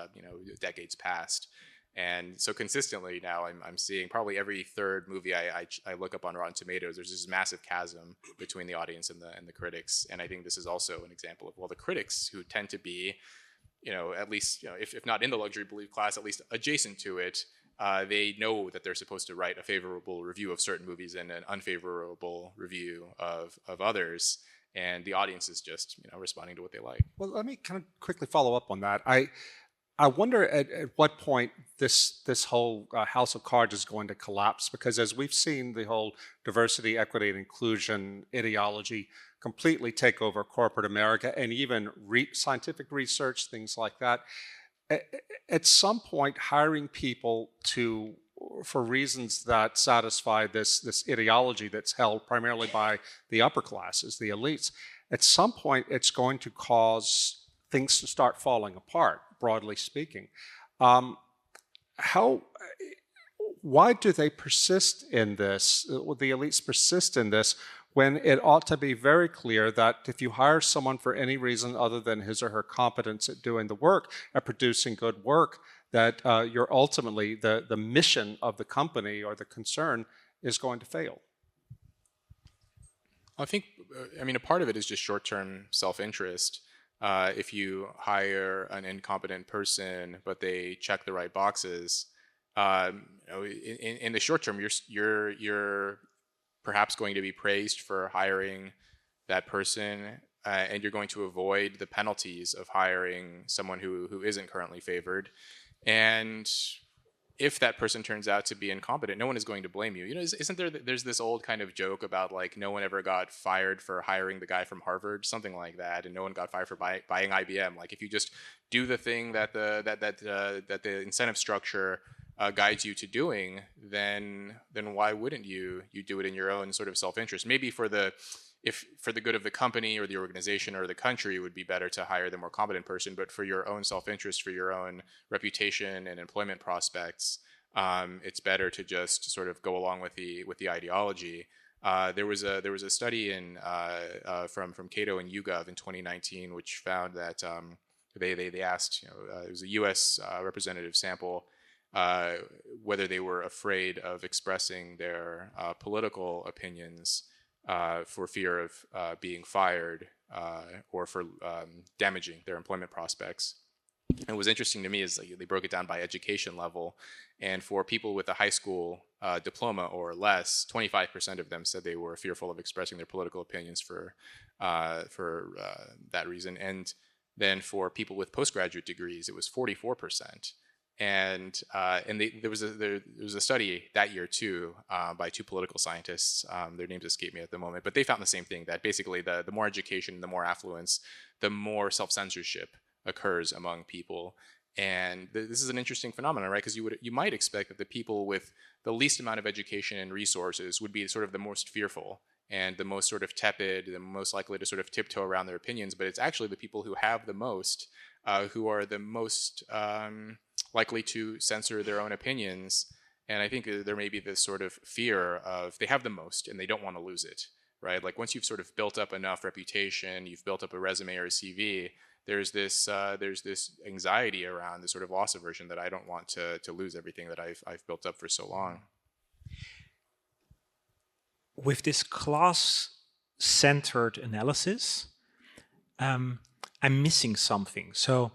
decades past. And so consistently now I'm seeing probably every third movie I look up on Rotten Tomatoes, there's this massive chasm between the audience and the critics. And I think this is also an example of, well, the critics, who tend to be, at least, if not in the luxury belief class, at least adjacent to it, they know that they're supposed to write a favorable review of certain movies and an unfavorable review of others. And the audience is just, responding to what they like. Well, let me kind of quickly follow up on that. I wonder at what point this whole house of cards is going to collapse, because as we've seen the whole diversity, equity, and inclusion ideology completely take over corporate America, and even scientific research, things like that, at some point hiring people for reasons that satisfy this ideology that's held primarily by the upper classes, the elites, at some point it's going to cause things to start falling apart, broadly speaking. Why do they persist in this? The elites persist in this when it ought to be very clear that if you hire someone for any reason other than his or her competence at doing the work, at producing good work, that you're ultimately, the mission of the company or the concern is going to fail. I think, a part of it is just short-term self-interest. If you hire an incompetent person, but they check the right boxes, in the short term, you're perhaps going to be praised for hiring that person, and you're going to avoid the penalties of hiring someone who isn't currently favored. And if that person turns out to be incompetent, no one is going to blame you. Isn't there's this old kind of joke about, like, no one ever got fired for hiring the guy from Harvard, something like that, and no one got fired for buying IBM. Like, if you just do the thing that the incentive structure guides you to doing, then why wouldn't you do it in your own sort of self-interest? Maybe for the good of the company or the organization or the country, it would be better to hire the more competent person. But for your own self-interest, for your own reputation and employment prospects, it's better to just sort of go along with the ideology. There was a study from Cato and YouGov in 2019, which found that they asked, it was a U.S. representative sample, whether they were afraid of expressing their political opinions for fear of being fired or for damaging their employment prospects. And what was interesting to me is they broke it down by education level, and for people with a high school diploma or less, 25% of them said they were fearful of expressing their political opinions for that reason. And then for people with postgraduate degrees, it was 44%. And there was a study that year too by two political scientists. Their names escape me at the moment, but they found the same thing, that basically the more education, the more affluence, the more self-censorship occurs among people. And this is an interesting phenomenon, right? Because you might expect that the people with the least amount of education and resources would be sort of the most fearful and the most sort of tepid, the most likely to sort of tiptoe around their opinions. But it's actually the people who have the most who are the most likely to censor their own opinions. And I think there may be this sort of fear of they have the most and they don't want to lose it, right? Like once you've sort of built up enough reputation, you've built up a resume or a CV, there's this anxiety around the sort of loss aversion that I don't want to lose everything that I've built up for so long. With this class-centered analysis, I'm missing something. So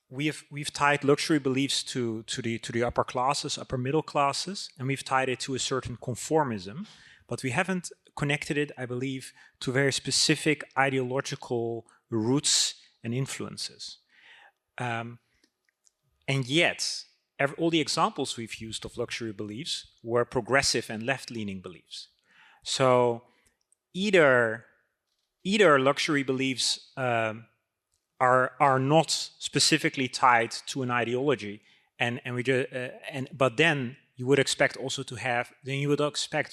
we've tied luxury beliefs to the upper classes, upper middle classes, and we've tied it to a certain conformism, but we haven't connected it, I believe, to very specific ideological roots and influences. And yet, all the examples we've used of luxury beliefs were progressive and left-leaning beliefs. So either luxury beliefs are not specifically tied to an ideology, but then you would expect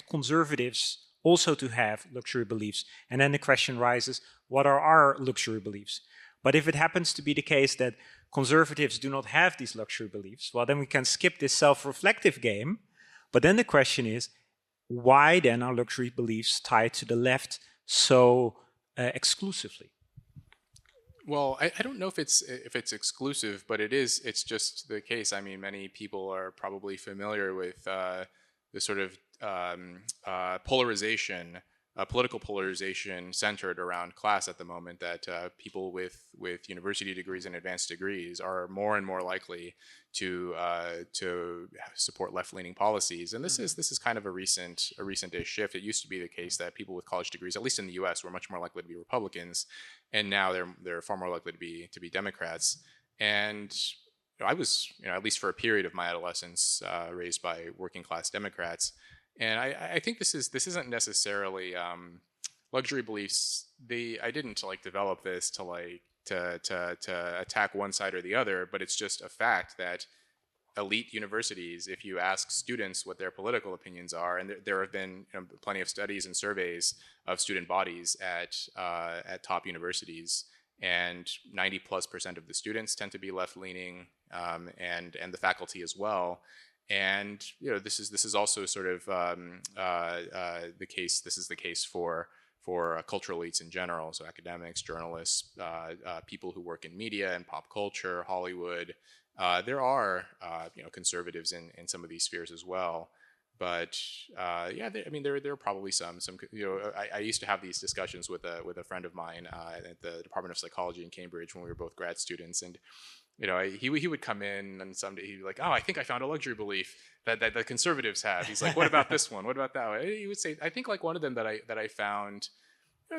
conservatives also to have luxury beliefs. And then the question rises, what are our luxury beliefs? But if it happens to be the case that conservatives do not have these luxury beliefs, well, then we can skip this self-reflective game. But then the question is, why then are luxury beliefs tied to the left so exclusively? Well, I don't know if it's exclusive, but it's just the case. I mean, many people are probably familiar with the sort of polarization, political polarization centered around class at the moment, that people with university degrees and advanced degrees are more and more likely to support left-leaning policies. And this is kind of a recent-ish shift. It used to be the case that people with college degrees, at least in the U.S., were much more likely to be Republicans, and now they're far more likely to be Democrats. And I was, at least for a period of my adolescence, raised by working-class Democrats. And I think this isn't necessarily luxury beliefs. I didn't develop this to attack one side or the other, but it's just a fact that elite universities, if you ask students what their political opinions are, and there have been plenty of studies and surveys of student bodies at top universities, and 90+% of the students tend to be left-leaning, and the faculty as well. And this is also sort of the case. This is the case for cultural elites in general. So academics, journalists, people who work in media and pop culture, Hollywood. There are conservatives in some of these spheres as well. But there are probably some. I used to have these discussions with a friend of mine at the Department of Psychology in Cambridge when we were both grad students, and he would come in and someday he'd be like, "Oh, I think I found a luxury belief that the conservatives have." He's like, "What about this one? What about that one?" He would say, I think one of them that I found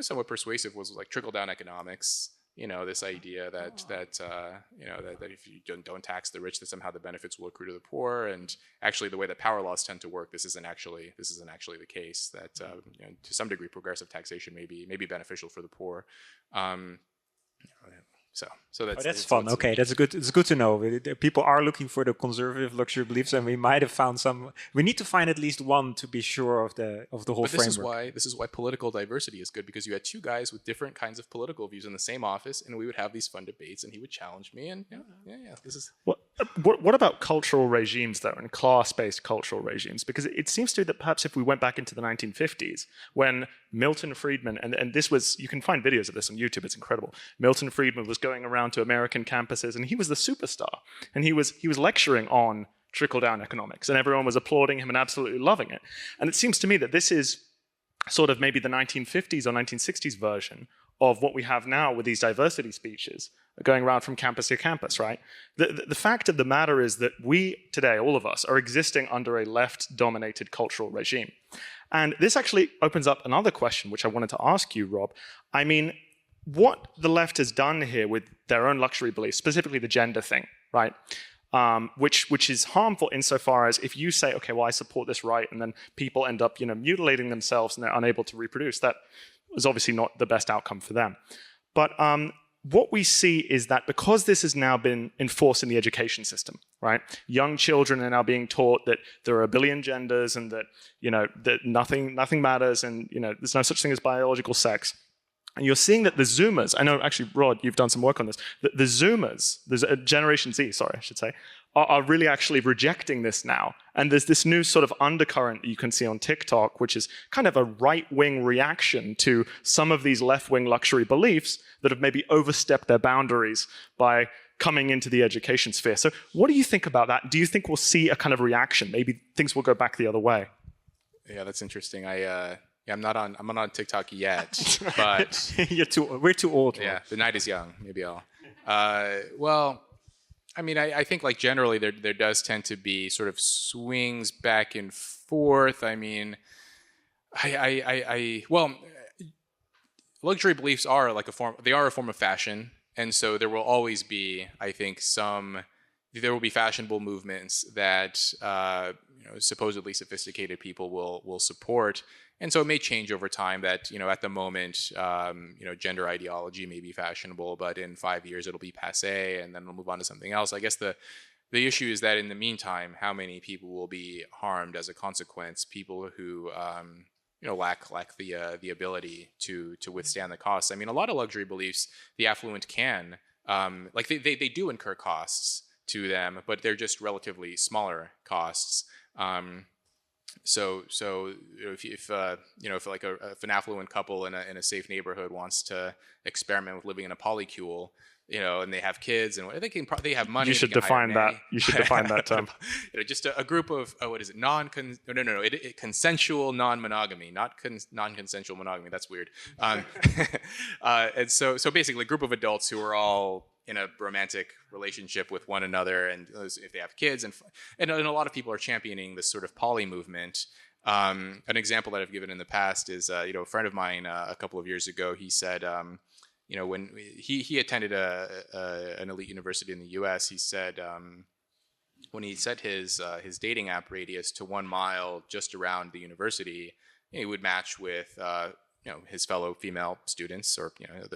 somewhat persuasive was trickle-down economics. This idea that if you don't tax the rich, that somehow the benefits will accrue to the poor. And actually, the way that power laws tend to work, this isn't actually the case. That to some degree, progressive taxation may be beneficial for the poor. So that's fun. Okay, that's good. It's good to know. People are looking for the conservative luxury beliefs, and we might have found some. We need to find at least one to be sure of the whole framework. This is why political diversity is good, because you had two guys with different kinds of political views in the same office, and we would have these fun debates, and he would challenge me, and this is. What about cultural regimes, though, and class-based cultural regimes? Because it seems to me that perhaps if we went back into the 1950s, when Milton Friedman, and this was, you can find videos of this on YouTube, it's incredible. Milton Friedman was going around to American campuses, and he was the superstar. And he was lecturing on trickle-down economics, and everyone was applauding him and absolutely loving it. And it seems to me that this is sort of maybe the 1950s or 1960s version of what we have now with these diversity speeches going around from campus to campus, right? The fact of the matter is that we today, all of us, are existing under a left-dominated cultural regime. And this actually opens up another question, which I wanted to ask you, Rob. I mean, what the left has done here with their own luxury beliefs, specifically the gender thing, right? Which is harmful insofar as if you say, okay, well, I support this right, and then people end up, mutilating themselves and they're unable to reproduce, that is obviously not the best outcome for them. But what we see is that because this has now been enforced in the education system, right? Young children are now being taught that there are a billion genders and that, that nothing matters and, there's no such thing as biological sex. And you're seeing that the Zoomers, I know actually, Rod, you've done some work on this, the Zoomers, there's a Generation Z, sorry, I should say, are really actually rejecting this now. And there's this new sort of undercurrent that you can see on TikTok, which is kind of a right-wing reaction to some of these left-wing luxury beliefs that have maybe overstepped their boundaries by coming into the education sphere. So what do you think about that? Do you think we'll see a kind of reaction? Maybe things will go back the other way? Yeah, that's interesting. I I'm not on TikTok yet, but we're too old. Yeah, the night is young. Maybe I'll. Well, I mean, I think like generally there does tend to be sort of swings back and forth. I mean, well, luxury beliefs are like a form. They are a form of fashion, and so there will always be, I think, there will be fashionable movements that supposedly sophisticated people will support. And so it may change over time that, at the moment, gender ideology may be fashionable, but in 5 years it'll be passé and then we'll move on to something else. I guess the issue is that in the meantime, how many people will be harmed as a consequence? People who, lack the ability to withstand the costs. I mean, a lot of luxury beliefs, the affluent can, they do incur costs to them, but they're just relatively smaller costs. So if an affluent couple in a safe neighborhood wants to experiment with living in a polycule, and they have kids and they have money. You should define that. You should define that term. Just a group of consensual non-monogamy, not non-consensual monogamy. That's weird. And so basically, a group of adults who are all in a romantic relationship with one another, and if they have kids, and a lot of people are championing this sort of poly movement. An example that I've given in the past is, a friend of mine a couple of years ago, he said, when he attended an elite university in the U.S., he said when he set his dating app radius to 1 mile just around the university, he would match with his fellow female students or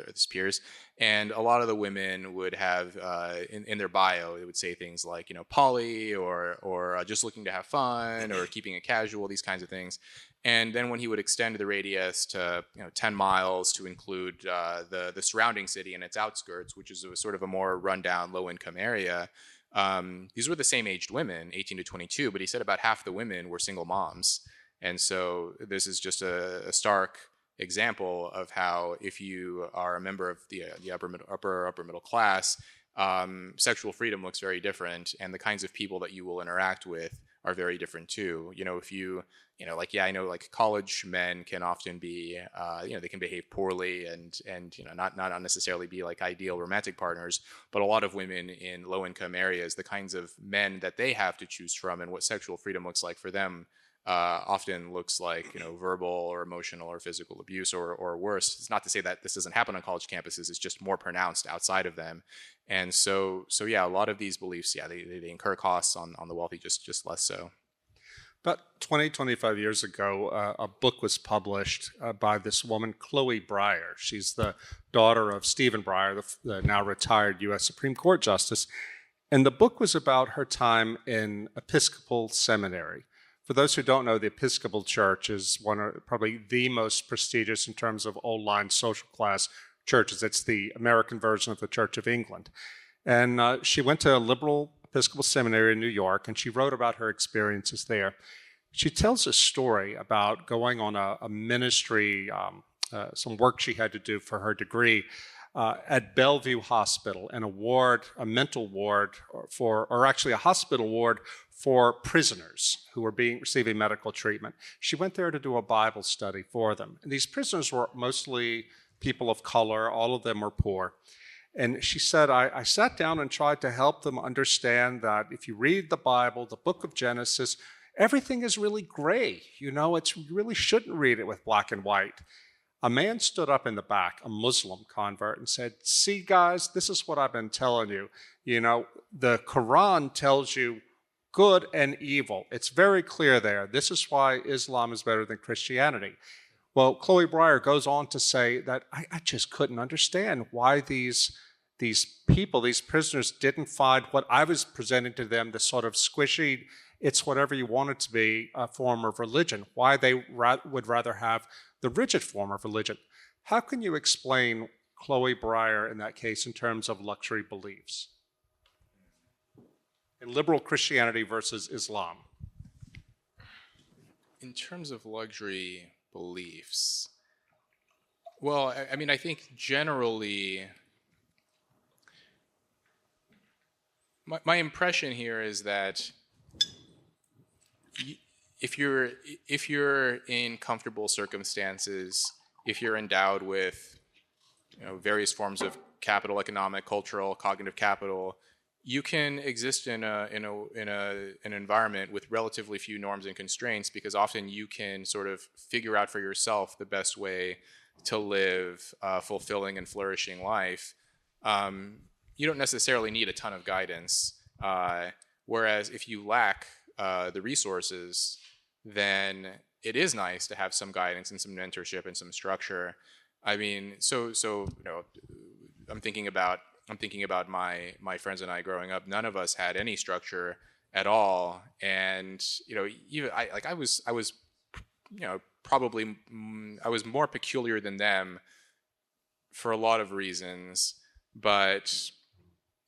his peers, and a lot of the women would have in their bio, they would say things like poly or just looking to have fun or keeping it casual, these kinds of things. And then when he would extend the radius to 10 miles to include the surrounding city and its outskirts, which is sort of a more rundown, low-income area, these were the same aged women, 18 to 22, but he said about half the women were single moms. And so this is just a stark example of how, if you are a member of the upper middle class, sexual freedom looks very different, and the kinds of people that you will interact with are very different too. If you I know like college men can often be they can behave poorly and not necessarily be like ideal romantic partners, but a lot of women in low income areas, the kinds of men that they have to choose from and what sexual freedom looks like for them often looks like verbal or emotional or physical abuse or worse. It's not to say that this doesn't happen on college campuses. It's just more pronounced outside of them. And so yeah, a lot of these beliefs, they incur costs on the wealthy, just less so. About 25 years ago, a book was published by this woman, Chloe Breyer. She's the daughter of Stephen Breyer, the now retired U.S. Supreme Court Justice. And the book was about her time in Episcopal Seminary. For those who don't know, the Episcopal Church is probably the most prestigious in terms of old-line social class churches. It's the American version of the Church of England. And she went to a liberal Episcopal Seminary in New York, and she wrote about her experiences there. She tells a story about going on a ministry, some work she had to do for her degree at Bellevue Hospital, a mental ward or actually a hospital ward for prisoners who were receiving medical treatment. She went there to do a Bible study for them. And these prisoners were mostly people of color. All of them were poor. And she said, I sat down and tried to help them understand that if you read the Bible, the book of Genesis, everything is really gray. You really shouldn't read it with black and white. A man stood up in the back, a Muslim convert, and said, see, guys, this is what I've been telling you. The Quran tells you good and evil. It's very clear there. This is why Islam is better than Christianity. Well, Chloe Breyer goes on to say that I just couldn't understand why these people, these prisoners, didn't find what I was presenting to them, the sort of squishy, it's whatever you want it to be, form of religion, why they would rather have the rigid form of religion. How can you explain Chloe Breyer in that case in terms of luxury beliefs? In liberal Christianity versus Islam. In terms of luxury beliefs, well, I mean, I think generally, my impression here is that if you're in comfortable circumstances, if you're endowed with various forms of capital, economic, cultural, cognitive capital, you can exist in an environment with relatively few norms and constraints, because often you can sort of figure out for yourself the best way to live a fulfilling and flourishing life. You don't necessarily need a ton of guidance. Whereas if you lack the resources, then it is nice to have some guidance and some mentorship and some structure. I mean, so I'm thinking about my friends and I growing up. None of us had any structure at all, and even I was probably I was more peculiar than them for a lot of reasons, but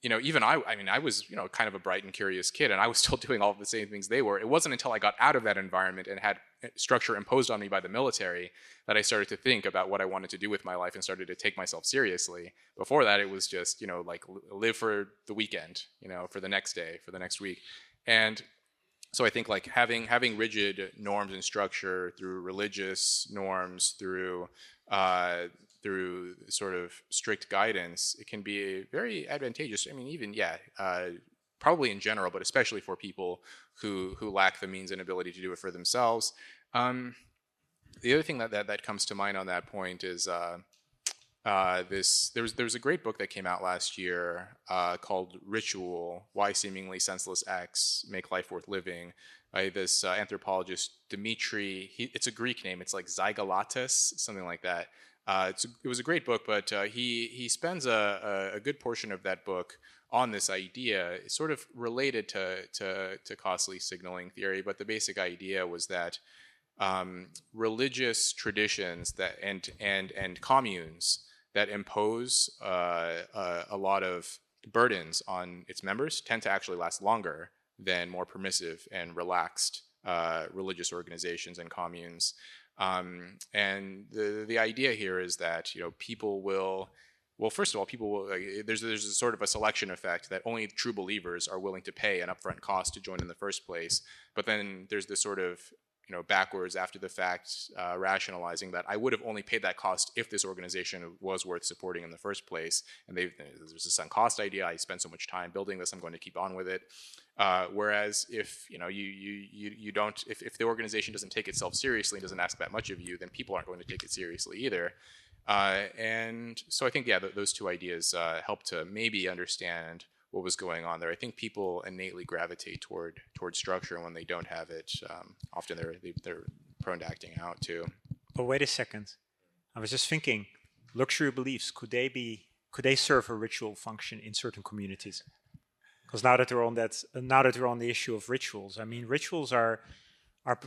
even I was kind of a bright and curious kid, and I was still doing all of the same things they were. It wasn't until I got out of that environment and had structure imposed on me by the military that I started to think about what I wanted to do with my life and started to take myself seriously. Before that, it was just like live for the weekend, for the next day, for the next week. And so I think like having rigid norms and structure through religious norms, through sort of strict guidance, it can be very advantageous. I mean, even probably in general, but especially for people who lack the means and ability to do it for themselves. The other thing that comes to mind on that point is there was a great book that came out last year called Ritual: Why Seemingly Senseless Acts Make Life Worth Living, by this anthropologist Dimitri. It's a Greek name. It's like Zygalatas, something like that. It was a great book, but he spends a good portion of that book on this idea. It's sort of related to costly signaling theory, but the basic idea was that religious traditions and communes that impose a lot of burdens on its members tend to actually last longer than more permissive and relaxed religious organizations and communes. And the idea here is that people will. Well, first of all, people will. There's a sort of a selection effect that only true believers are willing to pay an upfront cost to join in the first place. But then there's this sort of backwards after the fact rationalizing that I would have only paid that cost if this organization was worth supporting in the first place. And there's this sunk cost idea. I spent so much time building this, I'm going to keep on with it. Whereas if you don't, if the organization doesn't take itself seriously and doesn't ask that much of you, then people aren't going to take it seriously either. And so I think those two ideas help to maybe understand what was going on there. I think people innately gravitate toward structure, and when they don't have it, often they're prone to acting out too. But wait a second. I was just thinking, luxury beliefs, could they serve a ritual function in certain communities? Because now that we're on the issue of rituals, I mean, rituals are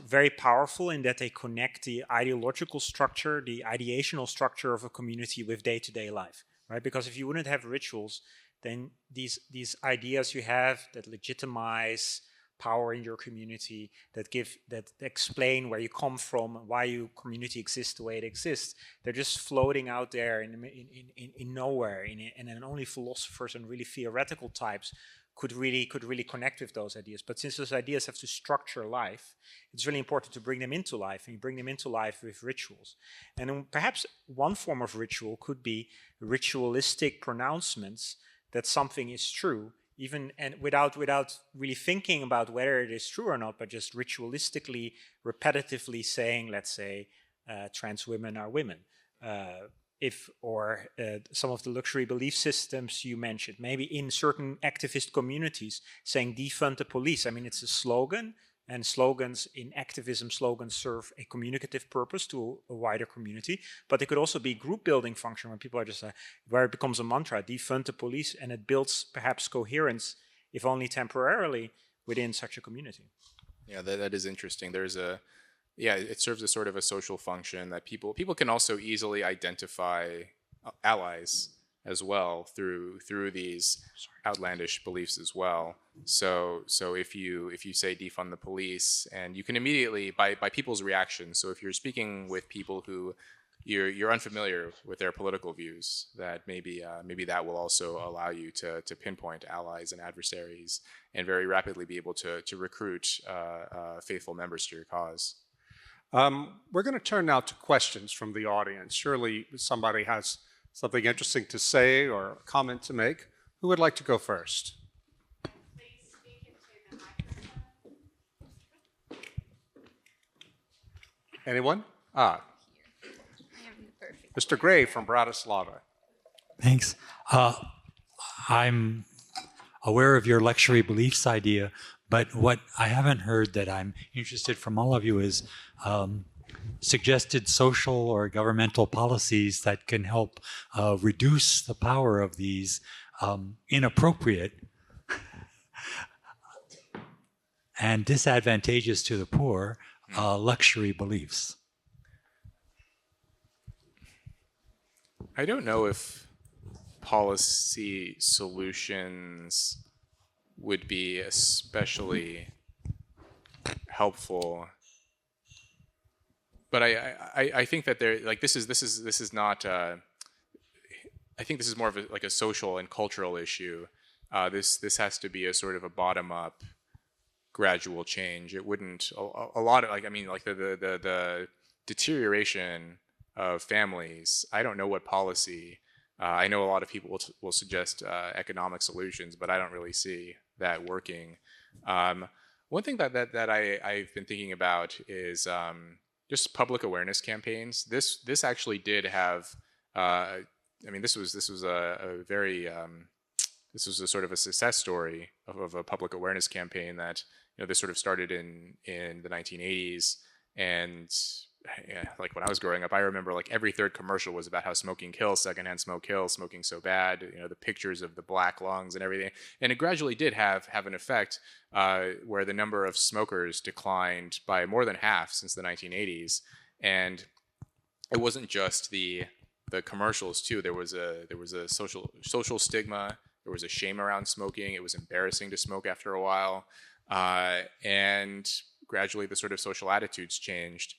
very powerful in that they connect the ideological structure, the ideational structure of a community with day-to-day life, right? Because if you wouldn't have rituals, then these ideas you have that legitimize power in your community, that explain where you come from, why your community exists the way it exists, they're just floating out there in nowhere, and then only philosophers and really theoretical types could really connect with those ideas. But since those ideas have to structure life, it's really important to bring them into life, and you bring them into life with rituals. And perhaps one form of ritual could be ritualistic pronouncements that something is true, even and without really thinking about whether it is true or not, but just ritualistically, repetitively saying, let's say, trans women are women. Some of the luxury belief systems you mentioned, maybe in certain activist communities, saying defund the police. I mean, it's a slogan, and slogans in activism, slogans serve a communicative purpose to a wider community, but they could also be group building function when people are just where it becomes a mantra, defund the police, and it builds perhaps coherence, if only temporarily, within such a community. Yeah, that is interesting. It serves as sort of a social function that people can also easily identify allies as well through these outlandish beliefs as well. So if you say defund the police, and you can immediately by people's reactions. So if you're speaking with people who you're unfamiliar with their political views, that maybe that will also allow you to pinpoint allies and adversaries and very rapidly be able to recruit faithful members to your cause. We're going to turn now to questions from the audience. Surely somebody has something interesting to say or a comment to make. Who would like to go first? Please speak into the microphone. Anyone? Mr. Gray from Bratislava. Thanks. I'm aware of your luxury beliefs idea, but what I haven't heard that I'm interested from all of you is suggested social or governmental policies that can help reduce the power of these inappropriate and disadvantageous to the poor luxury beliefs. I don't know if policy solutions would be especially helpful, but I think that this is not. I think this is more of a social and cultural issue. This has to be a sort of a bottom-up, gradual change. It wouldn't a lot of the deterioration of families. I don't know what policy. I know a lot of people will suggest economic solutions, but I don't really see that working. One thing that I've been thinking about is just public awareness campaigns. This actually did have. This was a very this was a sort of a success story of a public awareness campaign that this sort of started in the 1980s. And like when I was growing up, I remember like every third commercial was about how smoking kills, secondhand smoke kills, smoking so bad, the pictures of the black lungs and everything. And it gradually did have an effect where the number of smokers declined by more than half since the 1980s. And it wasn't just the commercials too. There was a social stigma. There was a shame around smoking. It was embarrassing to smoke after a while. And gradually the sort of social attitudes changed.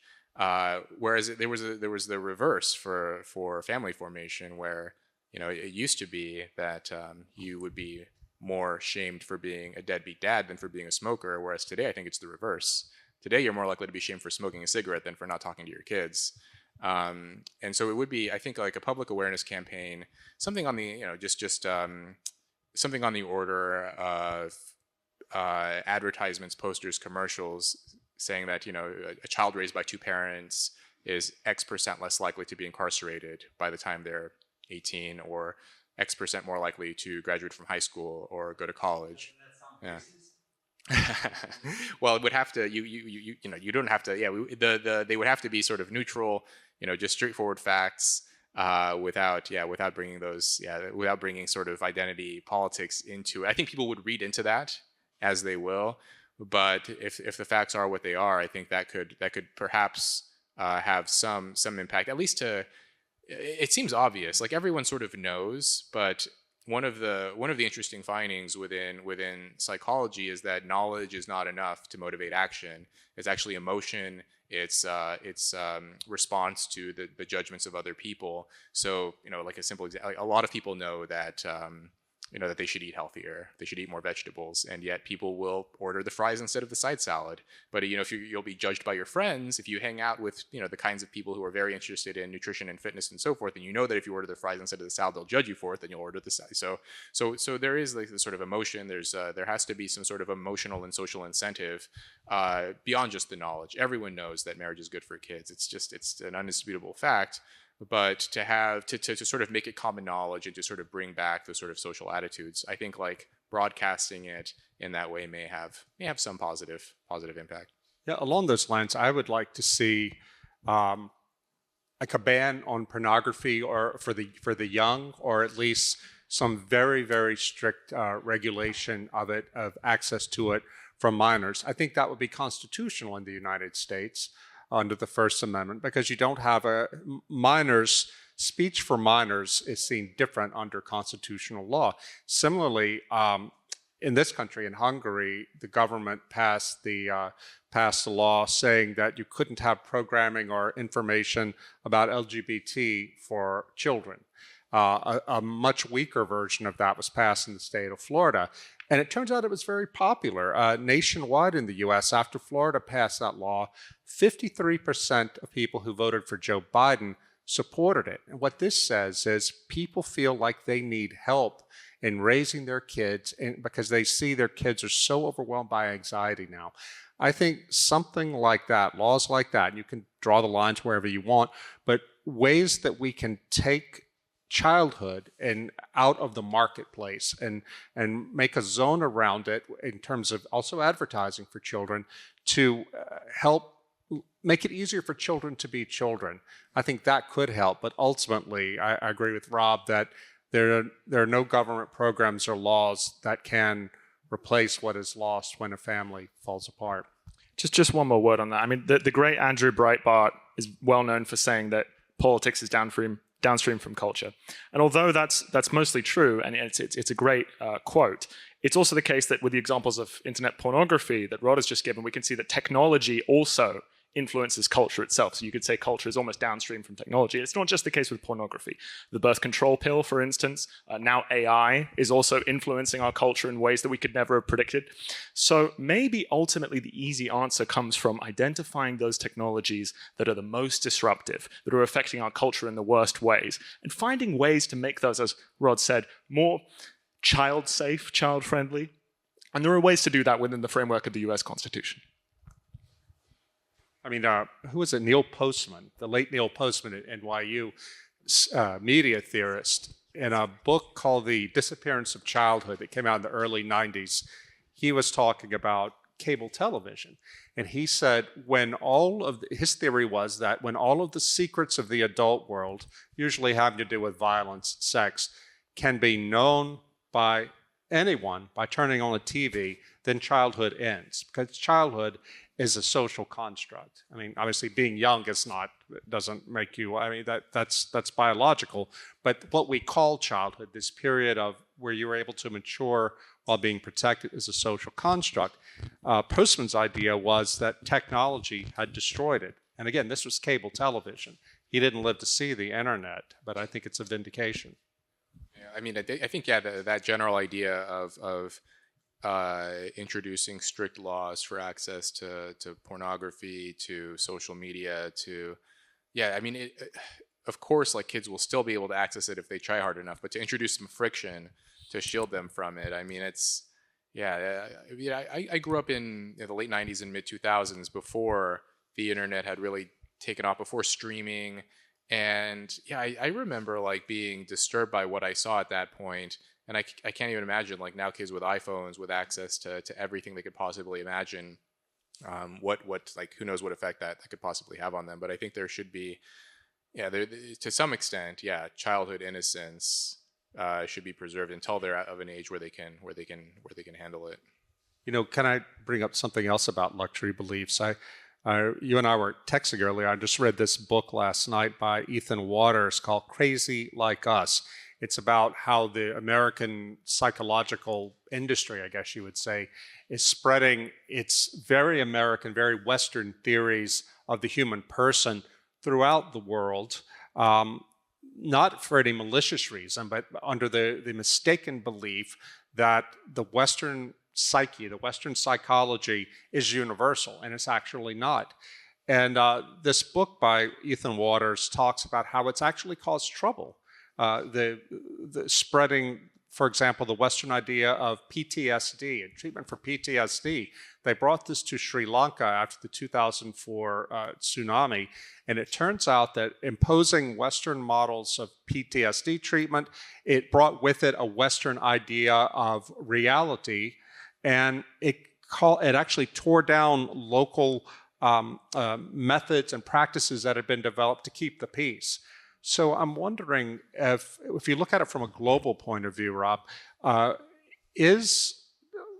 Whereas there was the reverse for family formation, where it used to be that you would be more shamed for being a deadbeat dad than for being a smoker, whereas today I think it's the reverse. Today you're more likely to be shamed for smoking a cigarette than for not talking to your kids. And so it would be, I think, like a public awareness campaign, something on the something on the order of advertisements, posters, commercials, saying that a child raised by two parents is X% less likely to be incarcerated by the time they're 18, or X% more likely to graduate from high school or go to college. Yeah. Well, it would have to. You don't have to. Yeah. They would have to be sort of neutral. Just straightforward facts. Without bringing without bringing sort of identity politics into it. I think people would read into that as they will. But if the facts are what they are, I think that could perhaps have some impact. At least it seems obvious. Like everyone sort of knows, but one of the interesting findings within psychology is that knowledge is not enough to motivate action. It's actually emotion. It's response to the judgments of other people. So like a simple example, a lot of people know that. That they should eat healthier, they should eat more vegetables, and yet people will order the fries instead of the side salad. But if you'll be judged by your friends if you hang out with the kinds of people who are very interested in nutrition and fitness and so forth, and that if you order the fries instead of the salad, they'll judge you for it. Then you'll order the side. So there is like this sort of emotion. There has to be some sort of emotional and social incentive beyond just the knowledge. Everyone knows that marriage is good for kids. It's an undisputable fact. But to have to sort of make it common knowledge and to sort of bring back those sort of social attitudes, I think like broadcasting it in that way may have some positive impact. Yeah, along those lines, I would like to see like a ban on pornography, or for the young, or at least some very, very strict regulation of access to it from minors. I think that would be constitutional in the United States under the First Amendment, because you don't have speech for minors is seen different under constitutional law. Similarly, in this country, in Hungary, the government passed a law saying that you couldn't have programming or information about LGBT for children. A much weaker version of that was passed in the state of Florida. And it turns out it was very popular. Nationwide in the US, after Florida passed that law, 53% of people who voted for Joe Biden supported it. And what this says is people feel like they need help in raising their kids because they see their kids are so overwhelmed by anxiety now. I think something like that, laws like that, and you can draw the lines wherever you want, but ways that we can take childhood and out of the marketplace and make a zone around it in terms of also advertising for children to help make it easier for children to be children. I think that could help, but ultimately I agree with Rob that there are no government programs or laws that can replace what is lost when a family falls apart. Just one more word on that. I mean, the great Andrew Breitbart is well known for saying that politics is downstream from culture. And although that's mostly true, and it's a great quote, it's also the case that with the examples of internet pornography that Rod has just given, we can see that technology also influences culture itself. So you could say culture is almost downstream from technology. It's not just the case with pornography. The birth control pill, for instance, now AI is also influencing our culture in ways that we could never have predicted. So maybe ultimately the easy answer comes from identifying those technologies that are the most disruptive, that are affecting our culture in the worst ways, and finding ways to make those, as Rod said, more child-safe, child-friendly. And there are ways to do that within the framework of the US Constitution. I mean, who was it? Neil Postman, the late Neil Postman at NYU, media theorist, in a book called The Disappearance of Childhood that came out in the early 90s, he was talking about cable television. And he said his theory was that when all of the secrets of the adult world, usually having to do with violence and sex, can be known by anyone by turning on a TV, then childhood ends. Because childhood is a social construct. I mean, obviously being young doesn't make you, I mean, that's biological, but what we call childhood, this period of where you're able to mature while being protected, is a social construct. Postman's idea was that technology had destroyed it. And again, this was cable television. He didn't live to see the internet, but I think it's a vindication. Yeah, I mean, I think, that general idea of introducing strict laws for access to pornography, to social media, I mean, of course, like kids will still be able to access it if they try hard enough, but to introduce some friction to shield them from it, I mean, I grew up in the late 90s and mid 2000s before the internet had really taken off, before streaming. And I remember like being disturbed by what I saw at that point. And I can't even imagine, like now kids with iPhones with access to everything they could possibly imagine, what like who knows what effect that could possibly have on them. But I think there should be, to some extent, childhood innocence should be preserved until they're of an age where they can handle it. You know, can I bring up something else about luxury beliefs? You and I were texting earlier. I just read this book last night by Ethan Waters called Crazy Like Us. It's about how the American psychological industry, I guess you would say, is spreading its very American, very Western theories of the human person throughout the world, not for any malicious reason, but under the mistaken belief that the Western psyche, the Western psychology is universal, and it's actually not. And this book by Ethan Waters talks about how it's actually caused trouble. The spreading, for example, the Western idea of PTSD and treatment for PTSD. They brought this to Sri Lanka after the 2004 tsunami, and it turns out that imposing Western models of PTSD treatment, it brought with it a Western idea of reality, and it actually tore down local methods and practices that had been developed to keep the peace. So I'm wondering if you look at it from a global point of view, Rob, is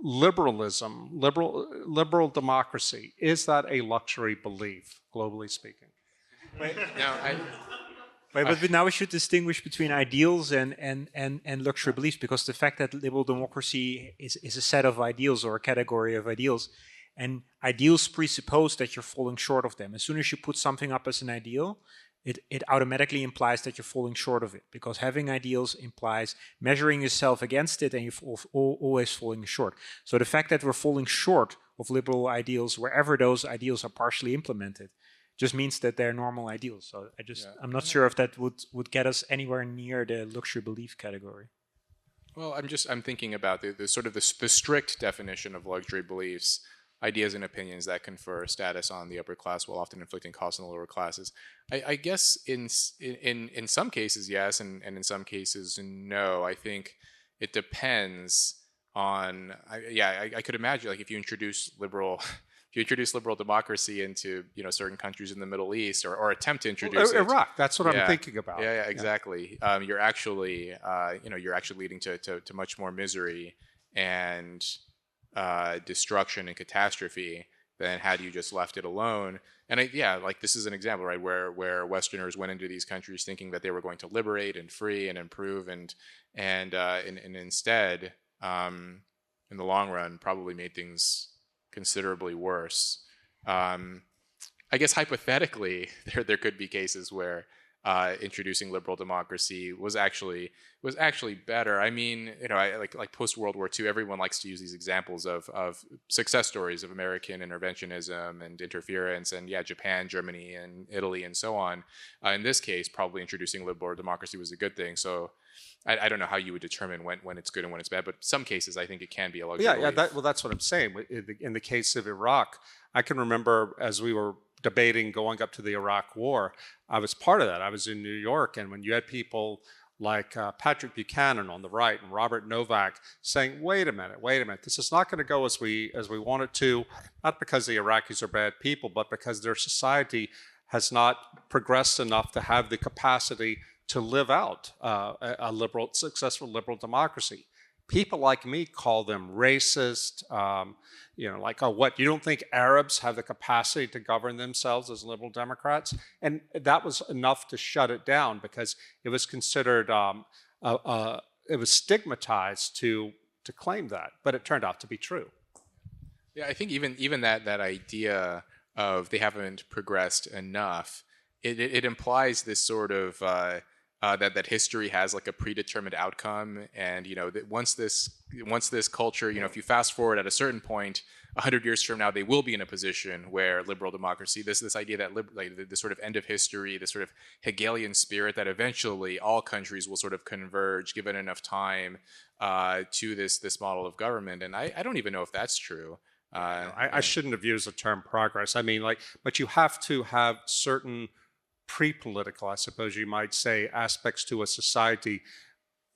liberalism, liberal democracy, is that a luxury belief, globally speaking? No, But now we should distinguish between ideals and luxury beliefs, because the fact that liberal democracy is a set of ideals or a category of ideals, and ideals presuppose that you're falling short of them. As soon as you put something up as an ideal, it automatically implies that you're falling short of it, because having ideals implies measuring yourself against it, and you're always falling short. So the fact that we're falling short of liberal ideals wherever those ideals are partially implemented just means that they're normal ideals. So I'm not sure if that would get us anywhere near the luxury belief category. Well, I'm thinking about the sort of the strict definition of luxury beliefs, ideas and opinions that confer status on the upper class while often inflicting costs on the lower classes. I guess in some cases, yes, and in some cases, no. I think it depends on, I could imagine, like, if you introduce liberal democracy into certain countries in the Middle East, or attempt to introduce Iraq. That's what I'm thinking about. Yeah, exactly. You're actually leading to much more misery and destruction and catastrophe than had you just left it alone. And like, this is an example, right, where Westerners went into these countries thinking that they were going to liberate and free and improve, and instead, in the long run, probably made things considerably worse. I guess hypothetically, there could be cases where introducing liberal democracy was actually better. I mean, like post World War II, everyone likes to use these examples of success stories of American interventionism and interference, and Japan, Germany, and Italy, and so on. In this case, probably introducing liberal democracy was a good thing. So I don't know how you would determine when it's good and when it's bad, but some cases I think it can be a luxury. That's what I'm saying. In the case of Iraq, I can remember as we were debating going up to the Iraq War, I was part of that. I was in New York, and when you had people like Patrick Buchanan on the right and Robert Novak saying, wait a minute, this is not going to go as we want it to, not because the Iraqis are bad people, but because their society has not progressed enough to have the capacity to live out a successful liberal democracy. People like me call them racist, like, oh, what, you don't think Arabs have the capacity to govern themselves as liberal Democrats? And that was enough to shut it down, because it was considered, it was stigmatized to claim that, but it turned out to be true. Yeah, I think even that idea of they haven't progressed enough, it implies this sort of that history has like a predetermined outcome, and that once this culture, if you fast forward at a certain point, 100 years from now, they will be in a position where liberal democracy, this idea that the sort of end of history, this sort of Hegelian spirit that eventually all countries will sort of converge, given enough time, to this model of government, and I don't even know if that's true. I shouldn't have used the term progress. I mean, but you have to have certain pre-political, I suppose you might say, aspects to a society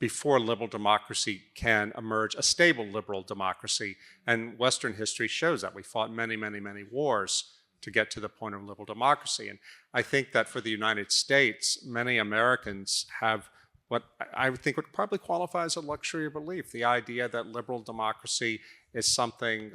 before liberal democracy can emerge, a stable liberal democracy. And Western history shows that. We fought many, many, many wars to get to the point of liberal democracy. And I think that for the United States, many Americans have what I would think would probably qualify as a luxury belief, the idea that liberal democracy is something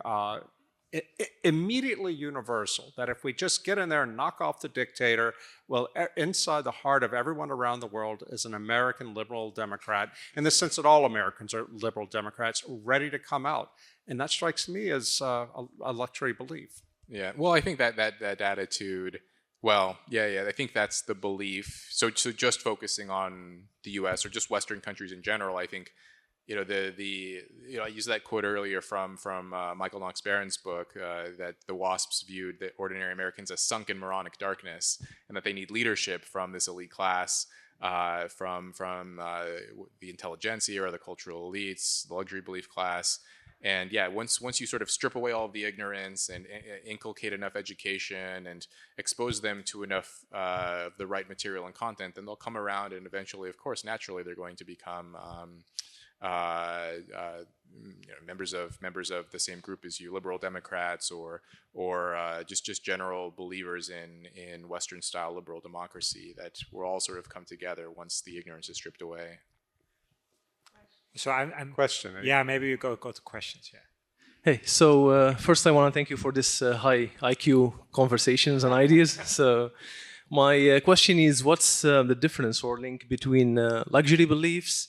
immediately universal, that if we just get in there and knock off the dictator, well, inside the heart of everyone around the world is an American liberal Democrat, in the sense that all Americans are liberal Democrats ready to come out. And that strikes me as a luxury belief. Yeah, well, I think that attitude, I think that's the belief. So just focusing on the U.S. or just Western countries in general, I think, I used that quote earlier from Michael Knox Barron's book, that the WASPs viewed the ordinary Americans as sunk in moronic darkness, and that they need leadership from this elite class, from the intelligentsia or the cultural elites, the luxury belief class. And once you sort of strip away all of the ignorance and inculcate enough education and expose them to enough of the right material and content, then they'll come around, and eventually, of course, naturally, they're going to become members of the same group as you, liberal Democrats, or just general believers in Western style liberal democracy, that we'll all sort of come together once the ignorance is stripped away. So I'm question. Yeah, maybe you go to questions. Yeah. Hey, so first I want to thank you for this high IQ conversations and ideas. So My question is, what's the difference or link between luxury beliefs,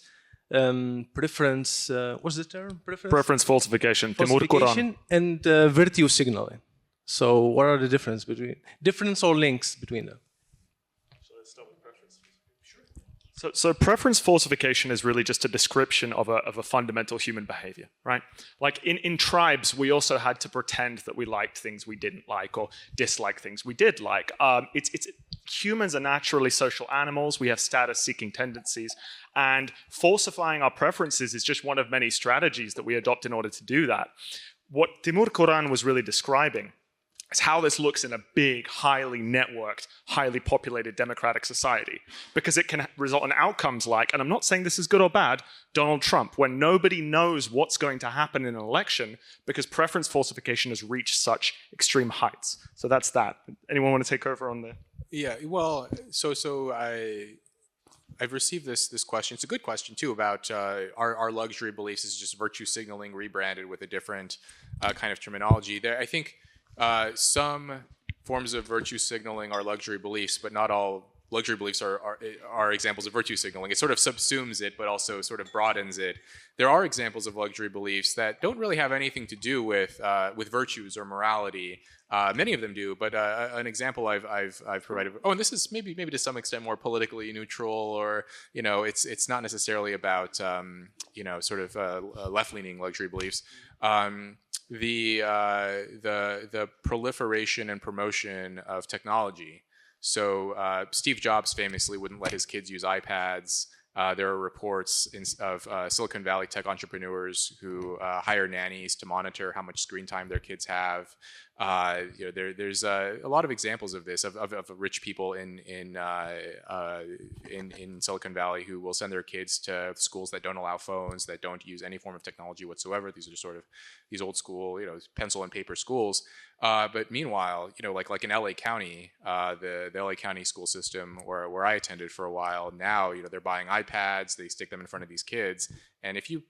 preference, what's the term? Preference falsification. Timur Quran. Falsification and virtue signaling. So what are the difference or links between them? So preference falsification is really just a description of a fundamental human behavior, right? Like in tribes, we also had to pretend that we liked things we didn't like or disliked things we did like. Humans are naturally social animals. We have status-seeking tendencies. And falsifying our preferences is just one of many strategies that we adopt in order to do that. What Timur Quran was really describing is how this looks in a big, highly networked, highly populated democratic society. Because it can result in outcomes like, and I'm not saying this is good or bad, Donald Trump, when nobody knows what's going to happen in an election because preference falsification has reached such extreme heights. So that's that. Anyone want to take over on the... Yeah, well, I've received this question. It's a good question too about our luxury beliefs is just virtue signaling rebranded with a different kind of terminology. I think some forms of virtue signaling are luxury beliefs, but not all luxury beliefs are examples of virtue signaling. It sort of subsumes it, but also sort of broadens it. There are examples of luxury beliefs that don't really have anything to do with virtues or morality. Many of them do, but an example I've provided. Oh, and this is maybe to some extent more politically neutral, or it's not necessarily about sort of left-leaning luxury beliefs. The proliferation and promotion of technology. So Steve Jobs famously wouldn't let his kids use iPads. There are reports of Silicon Valley tech entrepreneurs who hire nannies to monitor how much screen time their kids have. There's a lot of examples of this of rich people in Silicon Valley who will send their kids to schools that don't allow phones, that don't use any form of technology whatsoever. These are just sort of these old school, pencil and paper schools. But meanwhile, like in LA County, the LA County school system where I attended for a while, now they're buying iPads, they stick them in front of these kids, and if you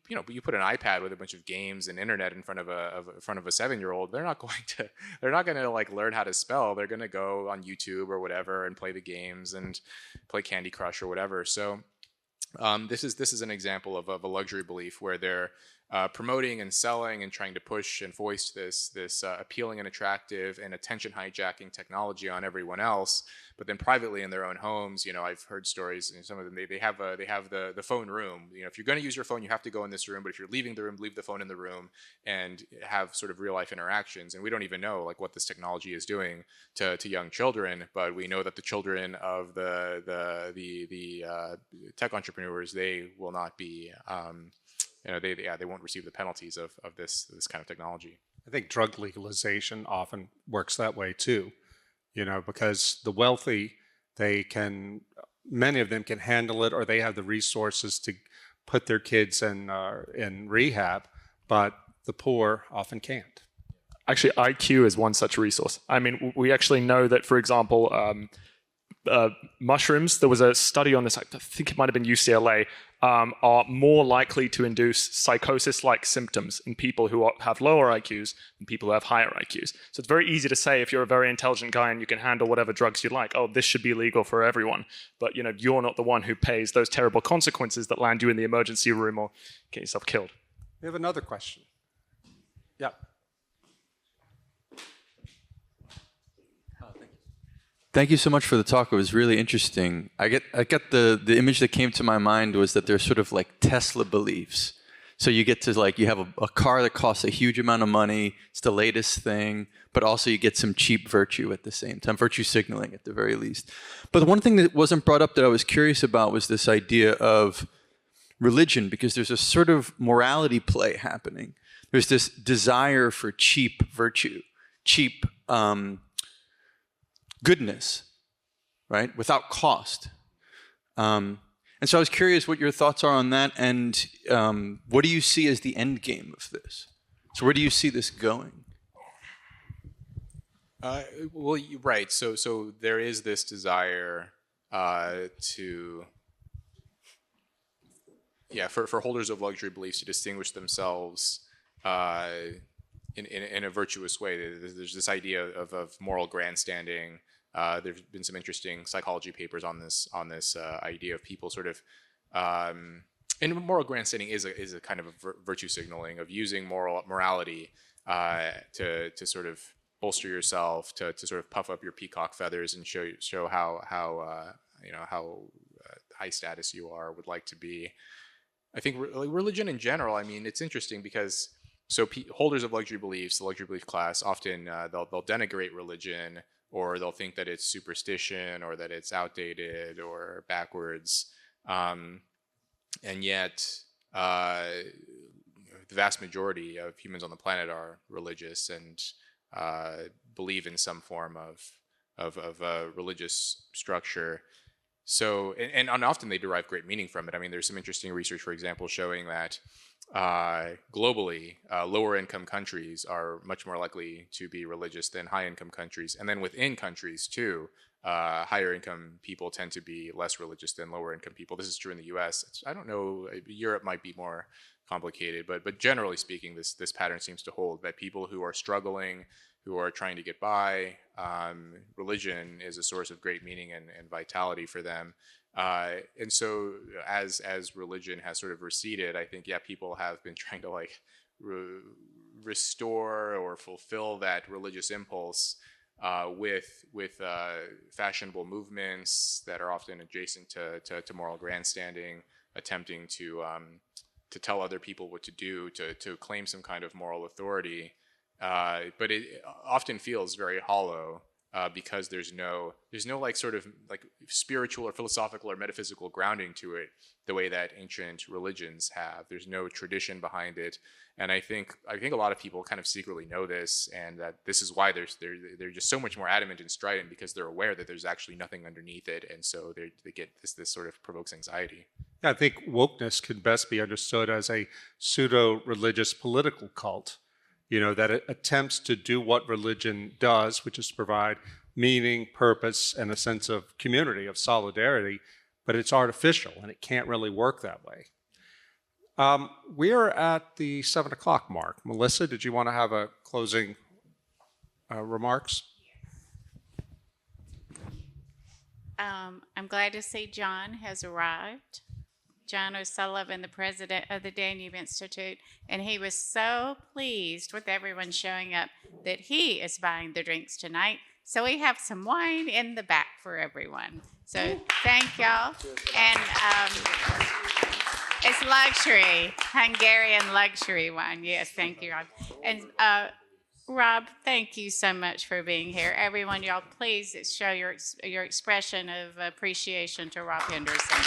put an iPad with a bunch of games and internet in front of a 7-year-old, they're not going to like learn how to spell. They're going to go on YouTube or whatever and play the games and play Candy Crush or whatever. So this is an example of a luxury belief where they're promoting and selling and trying to push and foist this appealing and attractive and attention hijacking technology on everyone else, but then privately in their own homes, I've heard stories, and some of them they have the phone room. If you're going to use your phone, you have to go in this room, but if you're leaving the room, leave the phone in the room and have sort of real life interactions. And we don't even know like what this technology is doing to young children, but we know that the children of the tech entrepreneurs, they will not be they won't receive the penalties of this kind of technology. I think drug legalization often works that way too, because the wealthy, many of them can handle it, or they have the resources to put their kids in rehab, but the poor often can't. Actually, IQ is one such resource. I mean, we actually know that, for example, mushrooms, there was a study on this, I think it might have been UCLA, are more likely to induce psychosis-like symptoms in people who have lower IQs than people who have higher IQs. So it's very easy to say, if you're a very intelligent guy and you can handle whatever drugs you like, oh, this should be legal for everyone. But you're not the one who pays those terrible consequences that land you in the emergency room or get yourself killed. We have another question. Yeah. Thank you so much for the talk. It was really interesting. I get the image that came to my mind was that they're sort of like Tesla beliefs. So you get to you have a car that costs a huge amount of money. It's the latest thing, but also you get some cheap virtue at the same time, virtue signaling at the very least. But the one thing that wasn't brought up that I was curious about was this idea of religion, because there's a sort of morality play happening. There's this desire for cheap virtue, cheap goodness, right, without cost. And so I was curious what your thoughts are on that, and what do you see as the end game of this? So where do you see this going? Well, you're right. So there is this desire for holders of luxury beliefs to distinguish themselves in a virtuous way. There's this idea of moral grandstanding. There's been some interesting psychology papers on this idea of people sort of, and moral grandstanding is a kind of a virtue signaling of using morality to sort of bolster yourself, to sort of puff up your peacock feathers and show how high status you are, would like to be. I think religion in general, I mean, it's interesting because holders of luxury beliefs, the luxury belief class, often they'll denigrate religion, or they'll think that it's superstition, or that it's outdated or backwards. And yet, the vast majority of humans on the planet are religious and believe in some form of a religious structure. So, and often they derive great meaning from it. I mean, there's some interesting research, for example, showing that globally, lower income countries are much more likely to be religious than high income countries. And then within countries too, higher income people tend to be less religious than lower income people. This is true in the US. I don't know, Europe might be more complicated, but generally speaking, this pattern seems to hold, that people who are struggling, who are trying to get by, religion is a source of great meaning and vitality for them. And so as religion has sort of receded, I think, people have been trying to like restore or fulfill that religious impulse with fashionable movements that are often adjacent to moral grandstanding, attempting to tell other people what to do, to claim some kind of moral authority. But it often feels very hollow because there's no like sort of like spiritual or philosophical or metaphysical grounding to it the way that ancient religions have. There's no tradition behind it, and I think a lot of people kind of secretly know this, and that this is why they're just so much more adamant and strident, because they're aware that there's actually nothing underneath it, and so they get this sort of provokes anxiety. I think wokeness can best be understood as a pseudo-religious political cult. That it attempts to do what religion does, which is to provide meaning, purpose, and a sense of community, of solidarity, but it's artificial and it can't really work that way. We are at the 7 o'clock mark. Melissa, did you want to have a closing remarks? I'm glad to see John has arrived. John O'Sullivan, the president of the Danube Institute, and he was so pleased with everyone showing up that he is buying the drinks tonight. So we have some wine in the back for everyone. So thank y'all. And it's luxury, Hungarian luxury wine. Yes, thank you, Rob. And Rob, thank you so much for being here. Everyone, y'all, please show your expression of appreciation to Rob Henderson.